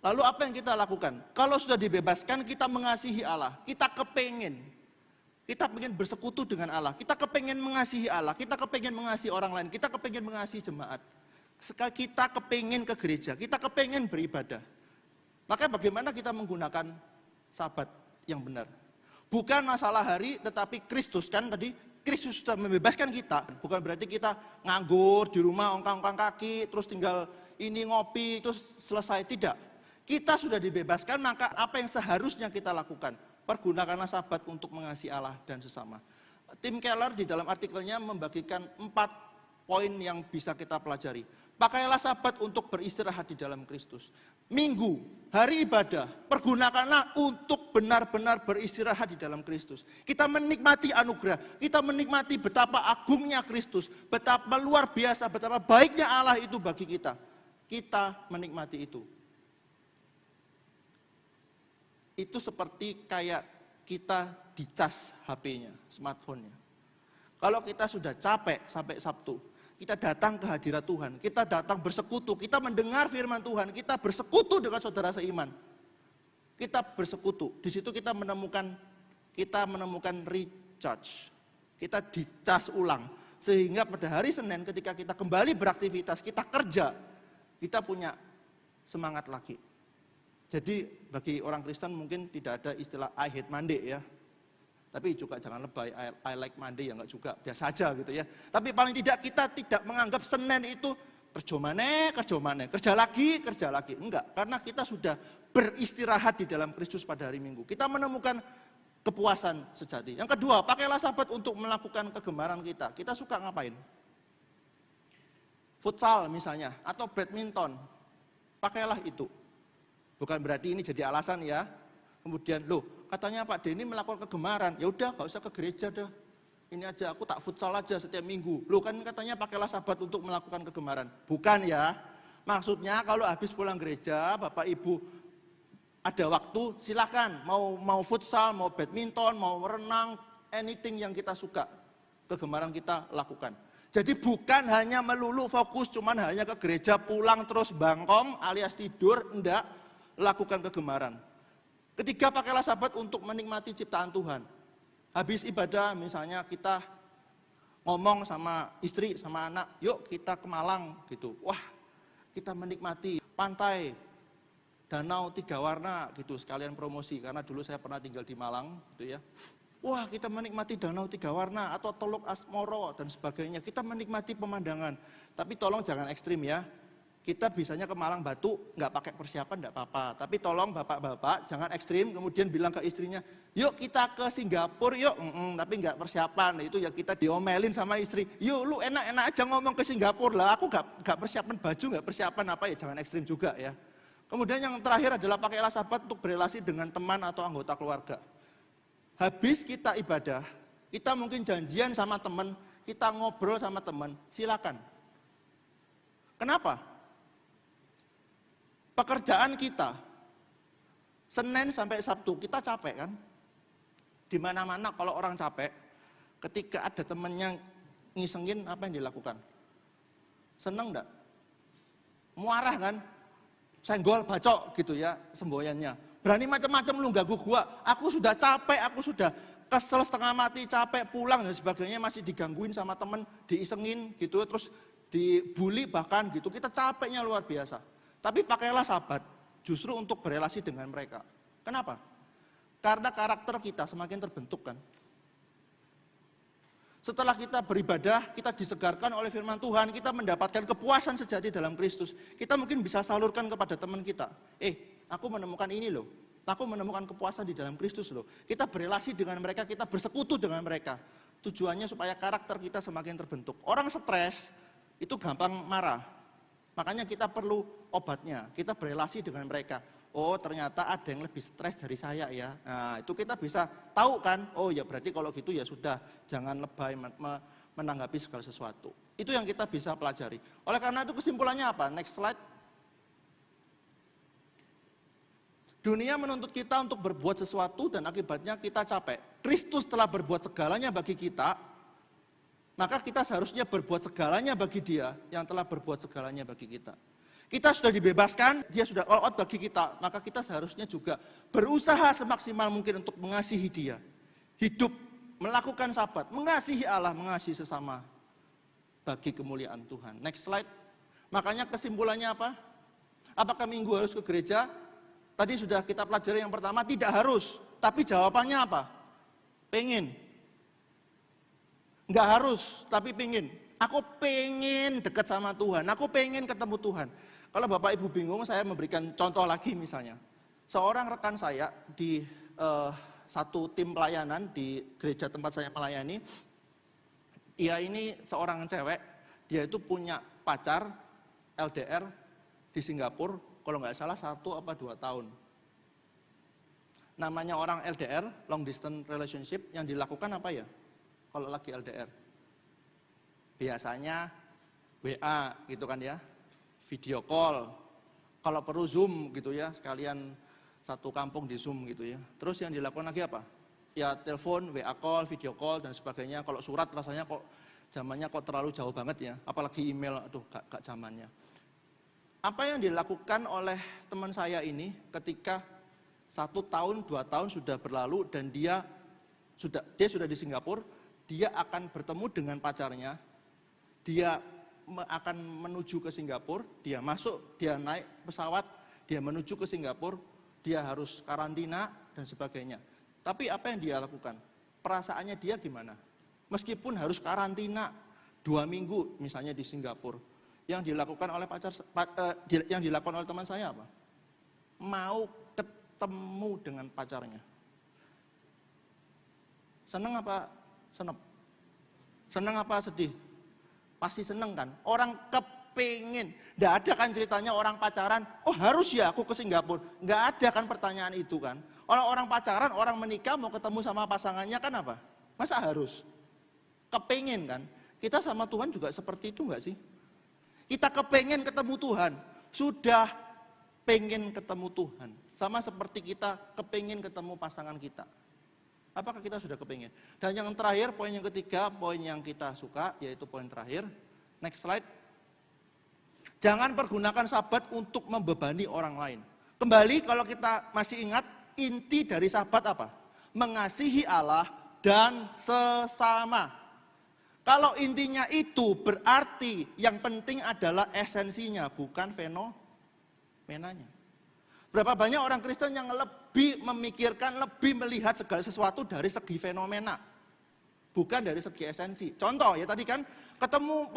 Lalu apa yang kita lakukan? Kalau sudah dibebaskan, kita mengasihi Allah. Kita kepengen. Kita pengen bersekutu dengan Allah. Kita kepengen mengasihi Allah. Kita kepengen mengasihi orang lain. Kita kepengen mengasihi jemaat. Kita kepengen ke gereja. Kita kepengen beribadah. Maka bagaimana kita menggunakan sabat yang benar? Bukan masalah hari, tetapi Kristus kan tadi. Kristus sudah membebaskan kita. Bukan berarti kita nganggur di rumah, ongkang-ongkang kaki, terus tinggal ini ngopi, terus selesai. Tidak. Kita sudah dibebaskan, maka apa yang seharusnya kita lakukan? Pergunakanlah sabat untuk mengasihi Allah dan sesama. Tim Keller di dalam artikelnya membagikan 4 poin yang bisa kita pelajari. Pakailah sabat untuk beristirahat di dalam Kristus. Minggu, hari ibadah, pergunakanlah untuk benar-benar beristirahat di dalam Kristus. Kita menikmati anugerah, kita menikmati betapa agungnya Kristus, betapa luar biasa, betapa baiknya Allah itu bagi kita. Kita menikmati itu. Itu seperti kayak kita dicas HP-nya, smartphone-nya. Kalau kita sudah capek sampai Sabtu, kita datang ke hadirat Tuhan, kita datang bersekutu, kita mendengar firman Tuhan, kita bersekutu dengan saudara seiman. Kita bersekutu, di situ kita menemukan recharge. Kita dicas ulang, sehingga pada hari Senin ketika kita kembali beraktivitas, kita kerja, kita punya semangat lagi. Jadi bagi orang Kristen mungkin tidak ada istilah I hate Monday ya. Tapi juga jangan lebay, I like Monday ya enggak juga, biasa aja gitu ya. Tapi paling tidak kita tidak menganggap Senin itu kerja maneh, kerja lagi. Enggak, karena kita sudah beristirahat di dalam Kristus pada hari Minggu. Kita menemukan kepuasan sejati. Yang kedua, pakailah Sabat untuk melakukan kegemaran kita. Kita suka ngapain? Futsal misalnya, atau badminton. Pakailah itu. Bukan berarti ini jadi alasan ya. Kemudian, loh katanya Pak Denny melakukan kegemaran. Ya udah, gak usah ke gereja dah. Ini aja, aku tak futsal aja setiap minggu. Loh kan katanya pakailah Sabat untuk melakukan kegemaran. Bukan ya. Maksudnya kalau habis pulang gereja, Bapak Ibu ada waktu, silakan. Mau futsal, mau badminton, mau renang, anything yang kita suka. Kegemaran kita lakukan. Jadi bukan hanya melulu fokus, cuman hanya ke gereja, pulang terus bangkong alias tidur, enggak, lakukan kegemaran. Ketiga, pakailah Sabat untuk menikmati ciptaan Tuhan. Habis ibadah misalnya kita ngomong sama istri, sama anak, yuk kita ke Malang gitu. Wah, kita menikmati pantai, danau 3 warna gitu, sekalian promosi. Karena dulu saya pernah tinggal di Malang gitu ya. Wah, kita menikmati danau 3 warna atau Teluk Asmoro dan sebagainya. Kita menikmati pemandangan. Tapi tolong jangan ekstrim ya. Kita bisanya ke Malang Batu, nggak pakai persiapan nggak apa-apa. Tapi tolong bapak-bapak jangan ekstrim, kemudian bilang ke istrinya, yuk kita ke Singapura yuk, tapi nggak persiapan. Itu ya kita diomelin sama istri, yuk lu enak-enak aja ngomong ke Singapura lah, aku nggak persiapan baju, nggak persiapan apa ya, jangan ekstrim juga ya. Kemudian yang terakhir adalah pakailah Sabat untuk berelasi dengan teman atau anggota keluarga. Habis kita ibadah, kita mungkin janjian sama teman, kita ngobrol sama teman, silakan. Kenapa? Pekerjaan kita, Senin sampai Sabtu, kita capek kan? Di mana-mana kalau orang capek, ketika ada temennya ngisengin, apa yang dilakukan? Seneng enggak? Muarah kan? Senggol, bacok gitu ya, semboyannya. Berani macam-macam lu ganggu gua, aku sudah capek, aku sudah kesel setengah mati, capek, pulang dan sebagainya, masih digangguin sama temen, diisengin gitu, terus dibully bahkan gitu, kita capeknya luar biasa. Tapi pakailah Sabat justru untuk berelasi dengan mereka. Kenapa? Karena karakter kita semakin terbentuk kan. Setelah kita beribadah, kita disegarkan oleh firman Tuhan, kita mendapatkan kepuasan sejati dalam Kristus. Kita mungkin bisa salurkan kepada teman kita. Aku menemukan ini loh. Aku menemukan kepuasan di dalam Kristus loh. Kita berelasi dengan mereka, kita bersekutu dengan mereka. Tujuannya supaya karakter kita semakin terbentuk. Orang stres itu gampang marah. Makanya kita perlu obatnya, kita berelasi dengan mereka. Oh ternyata ada yang lebih stres dari saya ya. Nah itu kita bisa tahu kan, oh ya berarti kalau gitu ya sudah, jangan lebay menanggapi segala sesuatu. Itu yang kita bisa pelajari. Oleh karena itu kesimpulannya apa? Next slide. Dunia menuntut kita untuk berbuat sesuatu dan akibatnya kita capek. Kristus telah berbuat segalanya bagi kita, maka kita seharusnya berbuat segalanya bagi Dia yang telah berbuat segalanya bagi kita. Kita sudah dibebaskan, Dia sudah all out bagi kita, maka kita seharusnya juga berusaha semaksimal mungkin untuk mengasihi Dia. Hidup, melakukan Sabat, mengasihi Allah, mengasihi sesama bagi kemuliaan Tuhan. Next slide. Makanya kesimpulannya apa? Apakah minggu harus ke gereja? Tadi sudah kita pelajari yang pertama, tidak harus. Tapi jawabannya apa? Pengen. Enggak harus, tapi pengen. Aku pengen dekat sama Tuhan, aku pengen ketemu Tuhan. Kalau Bapak Ibu bingung, saya memberikan contoh lagi misalnya. Seorang rekan saya di satu tim pelayanan di gereja tempat saya melayani, dia ini seorang cewek, dia itu punya pacar LDR di Singapura, kalau nggak salah 1 apa 2 tahun. Namanya orang LDR, long distance relationship, yang dilakukan apa ya? Kalau lagi LDR, biasanya WA gitu kan ya, video call, kalau perlu Zoom gitu ya, sekalian satu kampung di Zoom gitu ya. Terus yang dilakukan lagi apa? Ya telepon, WA call, video call dan sebagainya. Kalau surat rasanya kok zamannya kok terlalu jauh banget ya, apalagi email, aduh gak zamannya. Apa yang dilakukan oleh teman saya ini ketika 1 tahun, 2 tahun sudah berlalu dan dia sudah di Singapura, dia akan bertemu dengan pacarnya, dia akan menuju ke Singapura, dia masuk, dia naik pesawat, dia menuju ke Singapura, dia harus karantina dan sebagainya. Tapi apa yang dia lakukan? Perasaannya dia gimana? Meskipun harus karantina 2 minggu misalnya di Singapura, yang dilakukan oleh yang dilakukan oleh teman saya apa? Mau ketemu dengan pacarnya. Seneng apa senep? Seneng apa sedih? Pasti seneng kan? Orang kepingin. Nggak ada kan ceritanya orang pacaran, oh harus ya aku ke Singapura. Nggak ada kan pertanyaan itu kan? Orang pacaran, orang menikah mau ketemu sama pasangannya kan apa? Masa harus? Kepingin kan? Kita sama Tuhan juga seperti itu nggak sih? Kita kepingin ketemu Tuhan. Sudah pengen ketemu Tuhan. Sama seperti kita kepingin ketemu pasangan kita. Apakah kita sudah kepingin? Dan yang terakhir, poin yang ketiga, poin yang kita suka, yaitu poin terakhir. Next slide. Jangan pergunakan sabat untuk membebani orang lain. Kembali kalau kita masih ingat, inti dari sabat apa? Mengasihi Allah dan sesama. Kalau intinya itu berarti yang penting adalah esensinya, bukan fenomenanya. Berapa banyak orang Kristen yang lebih memikirkan, lebih melihat segala sesuatu dari segi fenomena, bukan dari segi esensi. Contoh ya tadi kan, ketemu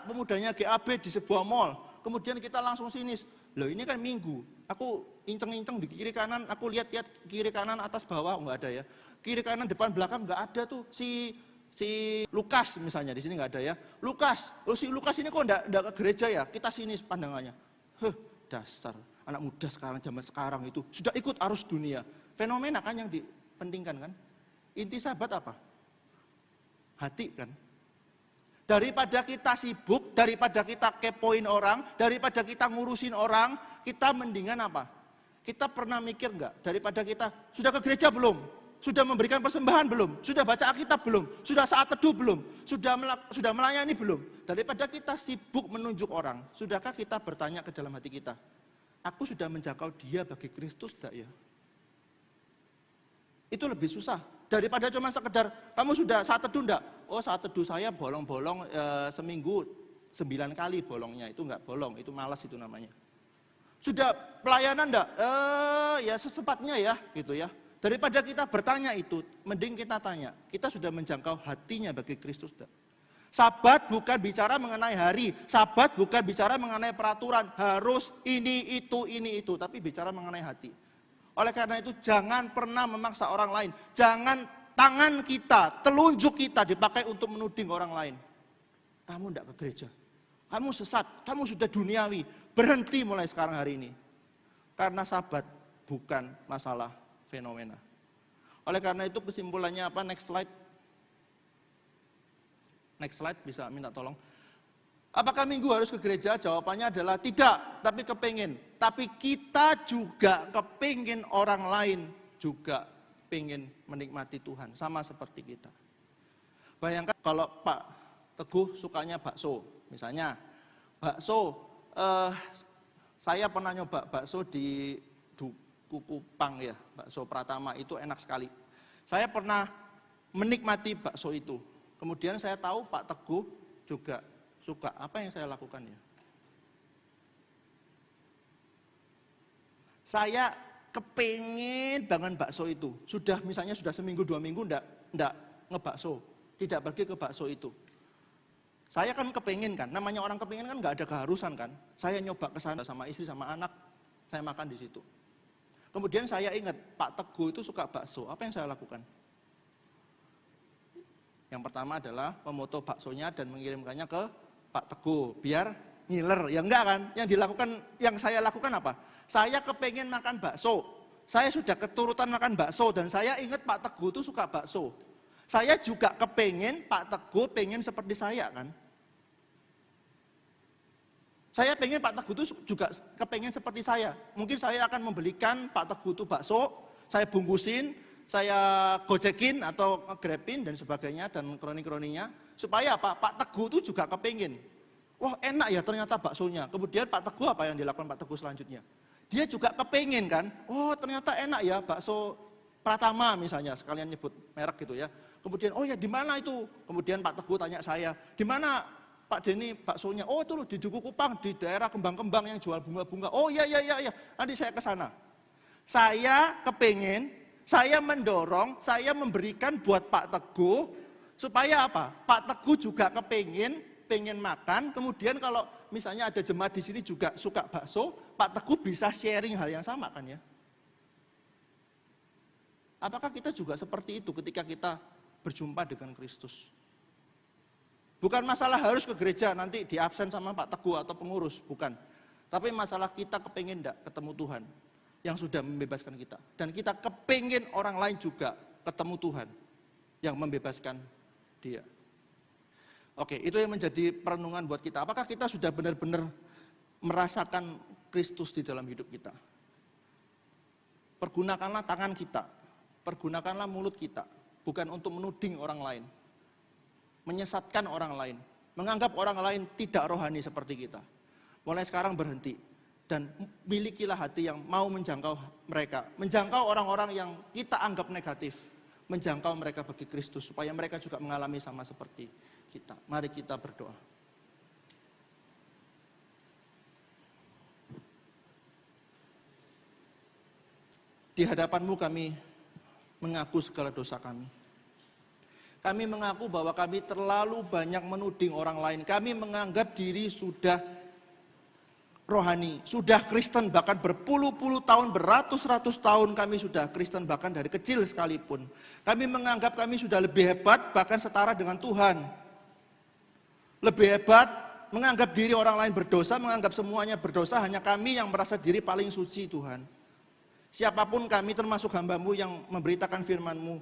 pemudanya GAB di sebuah mall, kemudian kita langsung sinis, loh ini kan Minggu, aku inceng-inceng di kiri kanan, aku lihat-lihat kiri kanan atas bawah, nggak ada ya, kiri kanan depan belakang nggak ada tuh, si Lukas misalnya, di sini nggak ada ya, Lukas, oh si Lukas ini kok nggak ke gereja ya, kita sinis pandangannya, dasar. Anak muda sekarang, zaman sekarang itu sudah ikut arus dunia. Fenomena kan yang dipentingkan kan. Inti sahabat apa? Hati kan. Daripada kita sibuk, daripada kita kepoin orang, daripada kita ngurusin orang, kita mendingan apa? Kita pernah mikir enggak? Daripada kita, sudah ke gereja belum? Sudah memberikan persembahan belum? Sudah baca Alkitab belum? Sudah saat teduh belum? Sudah melayani belum? Daripada kita sibuk menunjuk orang, sudahkah kita bertanya ke dalam hati kita? Aku sudah menjangkau dia bagi Kristus enggak ya? Itu lebih susah. Daripada cuma sekedar, kamu sudah saat teduh enggak? Oh saat teduh saya bolong-bolong seminggu 9 kali bolongnya. Itu enggak bolong, itu malas itu namanya. Sudah pelayanan enggak? Ya sesempatnya ya, gitu ya. Daripada kita bertanya itu, mending kita tanya, kita sudah menjangkau hatinya bagi Kristus enggak? Sabat bukan bicara mengenai hari, sabat bukan bicara mengenai peraturan, harus ini, itu, tapi bicara mengenai hati. Oleh karena itu jangan pernah memaksa orang lain, jangan tangan kita, telunjuk kita dipakai untuk menuding orang lain. Kamu tidak ke gereja, kamu sesat, kamu sudah duniawi, berhenti mulai sekarang hari ini. Karena sabat bukan masalah fenomena. Oleh karena itu kesimpulannya apa? Next slide. Next slide, bisa minta tolong. Apakah Minggu harus ke gereja? Jawabannya adalah tidak, tapi kepingin. Tapi kita juga kepingin orang lain juga pingin menikmati Tuhan, sama seperti kita. Bayangkan kalau Pak Teguh sukanya bakso, misalnya bakso, saya pernah nyoba bakso di Duku Kupang ya, bakso Pratama itu enak sekali. Saya pernah menikmati bakso itu. Kemudian saya tahu Pak Teguh juga suka. Apa yang saya lakukan ya? Saya kepingin banget bakso itu. Misalnya sudah seminggu 2 minggu enggak ngebakso. Tidak pergi ke bakso itu. Saya kan kepingin kan. Namanya orang kepingin kan enggak ada keharusan kan. Saya nyoba ke sana sama istri sama anak. Saya makan di situ. Kemudian saya ingat Pak Teguh itu suka bakso. Apa yang saya lakukan? Yang pertama adalah memoto baksonya dan mengirimkannya ke Pak Teguh biar ngiler. Ya enggak kan? Yang saya lakukan apa? Saya kepengen makan bakso. Saya sudah keturutan makan bakso dan saya ingat Pak Teguh itu suka bakso. Saya juga kepengen Pak Teguh pengen seperti saya kan. Saya pengen Pak Teguh itu juga kepengen seperti saya. Mungkin saya akan membelikan Pak Teguh itu bakso, saya bungkusin, saya gojekin atau grabin dan sebagainya dan kroni-kroninya supaya Pak Teguh itu juga kepingin. Wah enak ya ternyata baksonya. Kemudian Pak Teguh apa yang dilakukan Pak Teguh selanjutnya? Dia juga kepingin kan. Oh ternyata enak ya bakso Pratama misalnya, sekalian nyebut merek gitu ya. Kemudian oh ya di mana itu? Kemudian Pak Teguh tanya saya, di mana Pak Denny baksonya, oh itu loh di Duku Kupang, di daerah Kembang-Kembang yang jual bunga-bunga. Oh iya, nanti saya ke sana. Saya kepingin, saya mendorong, saya memberikan buat Pak Teguh, supaya apa? Pak Teguh juga pengen makan, kemudian kalau misalnya ada jemaat di sini juga suka bakso, Pak Teguh bisa sharing hal yang sama kan ya? Apakah kita juga seperti itu ketika kita berjumpa dengan Kristus? Bukan masalah harus ke gereja, nanti di absen sama Pak Teguh atau pengurus, bukan. Tapi masalah kita kepingin enggak ketemu Tuhan yang sudah membebaskan kita. Dan kita kepingin orang lain juga ketemu Tuhan yang membebaskan dia. Oke, itu yang menjadi perenungan buat kita. Apakah kita sudah benar-benar merasakan Kristus di dalam hidup kita? Pergunakanlah tangan kita, pergunakanlah mulut kita, bukan untuk menuding orang lain, menyesatkan orang lain, menganggap orang lain tidak rohani seperti kita. Mulai sekarang berhenti dan milikilah hati yang mau menjangkau mereka, menjangkau orang-orang yang kita anggap negatif, menjangkau mereka bagi Kristus supaya mereka juga mengalami sama seperti kita. Mari kita berdoa. Di hadapan-Mu kami mengaku segala dosa kami. Kami mengaku bahwa kami terlalu banyak menuding orang lain. Kami menganggap diri sudah rohani, sudah Kristen, bahkan berpuluh-puluh tahun, beratus-ratus tahun kami sudah Kristen, bahkan dari kecil sekalipun. Kami menganggap kami sudah lebih hebat, bahkan setara dengan Tuhan. Lebih hebat, menganggap diri orang lain berdosa, menganggap semuanya berdosa, hanya kami yang merasa diri paling suci Tuhan. Siapapun kami termasuk hamba-Mu yang memberitakan firman-Mu,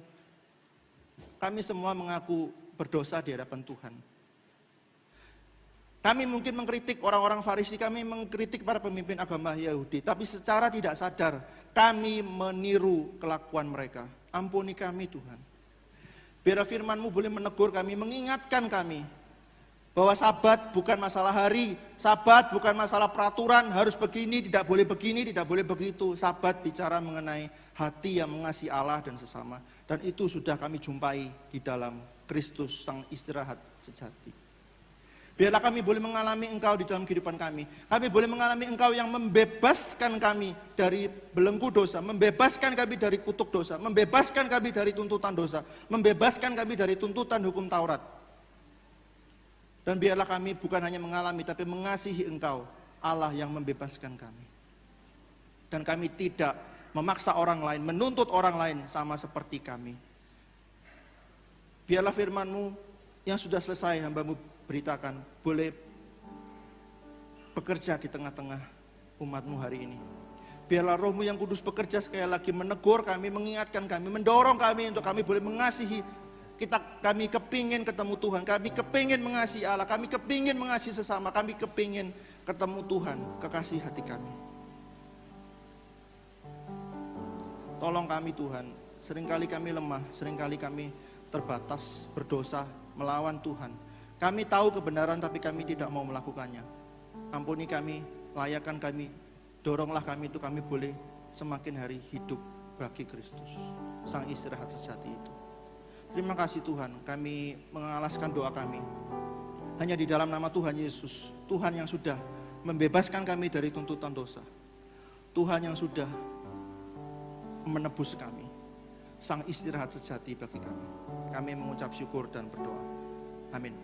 kami semua mengaku berdosa di hadapan Tuhan. Kami mungkin mengkritik orang-orang Farisi, kami mengkritik para pemimpin agama Yahudi, tapi secara tidak sadar kami meniru kelakuan mereka. Ampuni kami Tuhan. Biar firman-Mu boleh menegur kami, mengingatkan kami bahwa Sabat bukan masalah hari, Sabat bukan masalah peraturan, harus begini, tidak boleh begitu. Sabat bicara mengenai hati yang mengasihi Allah dan sesama. Dan itu sudah kami jumpai di dalam Kristus, sang istirahat sejati. Biarlah kami boleh mengalami Engkau di dalam kehidupan kami. Kami boleh mengalami Engkau yang membebaskan kami dari belenggu dosa, membebaskan kami dari kutuk dosa, membebaskan kami dari tuntutan dosa, membebaskan kami dari tuntutan hukum Taurat. Dan biarlah kami bukan hanya mengalami, tapi mengasihi Engkau, Allah yang membebaskan kami. Dan kami tidak memaksa orang lain, menuntut orang lain sama seperti kami. Biarlah firman-Mu yang sudah selesai hamba-Mu beritakan, boleh bekerja di tengah-tengah umat-Mu hari ini. Biarlah Roh-Mu yang kudus bekerja sekali lagi, menegur kami, mengingatkan kami, mendorong kami untuk kami boleh mengasihi. Kami kepingin ketemu Tuhan, kami kepingin mengasihi Allah, kami kepingin mengasihi sesama, kami kepingin ketemu Tuhan, kekasih hati kami. Tolong kami Tuhan, seringkali kami lemah, seringkali kami terbatas, berdosa, melawan Tuhan. Kami tahu kebenaran tapi kami tidak mau melakukannya. Ampuni kami, layakkan kami, doronglah kami itu kami boleh semakin hari hidup bagi Kristus, sang istirahat sejati itu. Terima kasih Tuhan, kami mengalaskan doa kami. Hanya di dalam nama Tuhan Yesus, Tuhan yang sudah membebaskan kami dari tuntutan dosa. Tuhan yang sudah menebus kami, sang istirahat sejati bagi kami. Kami mengucap syukur dan berdoa. Amin.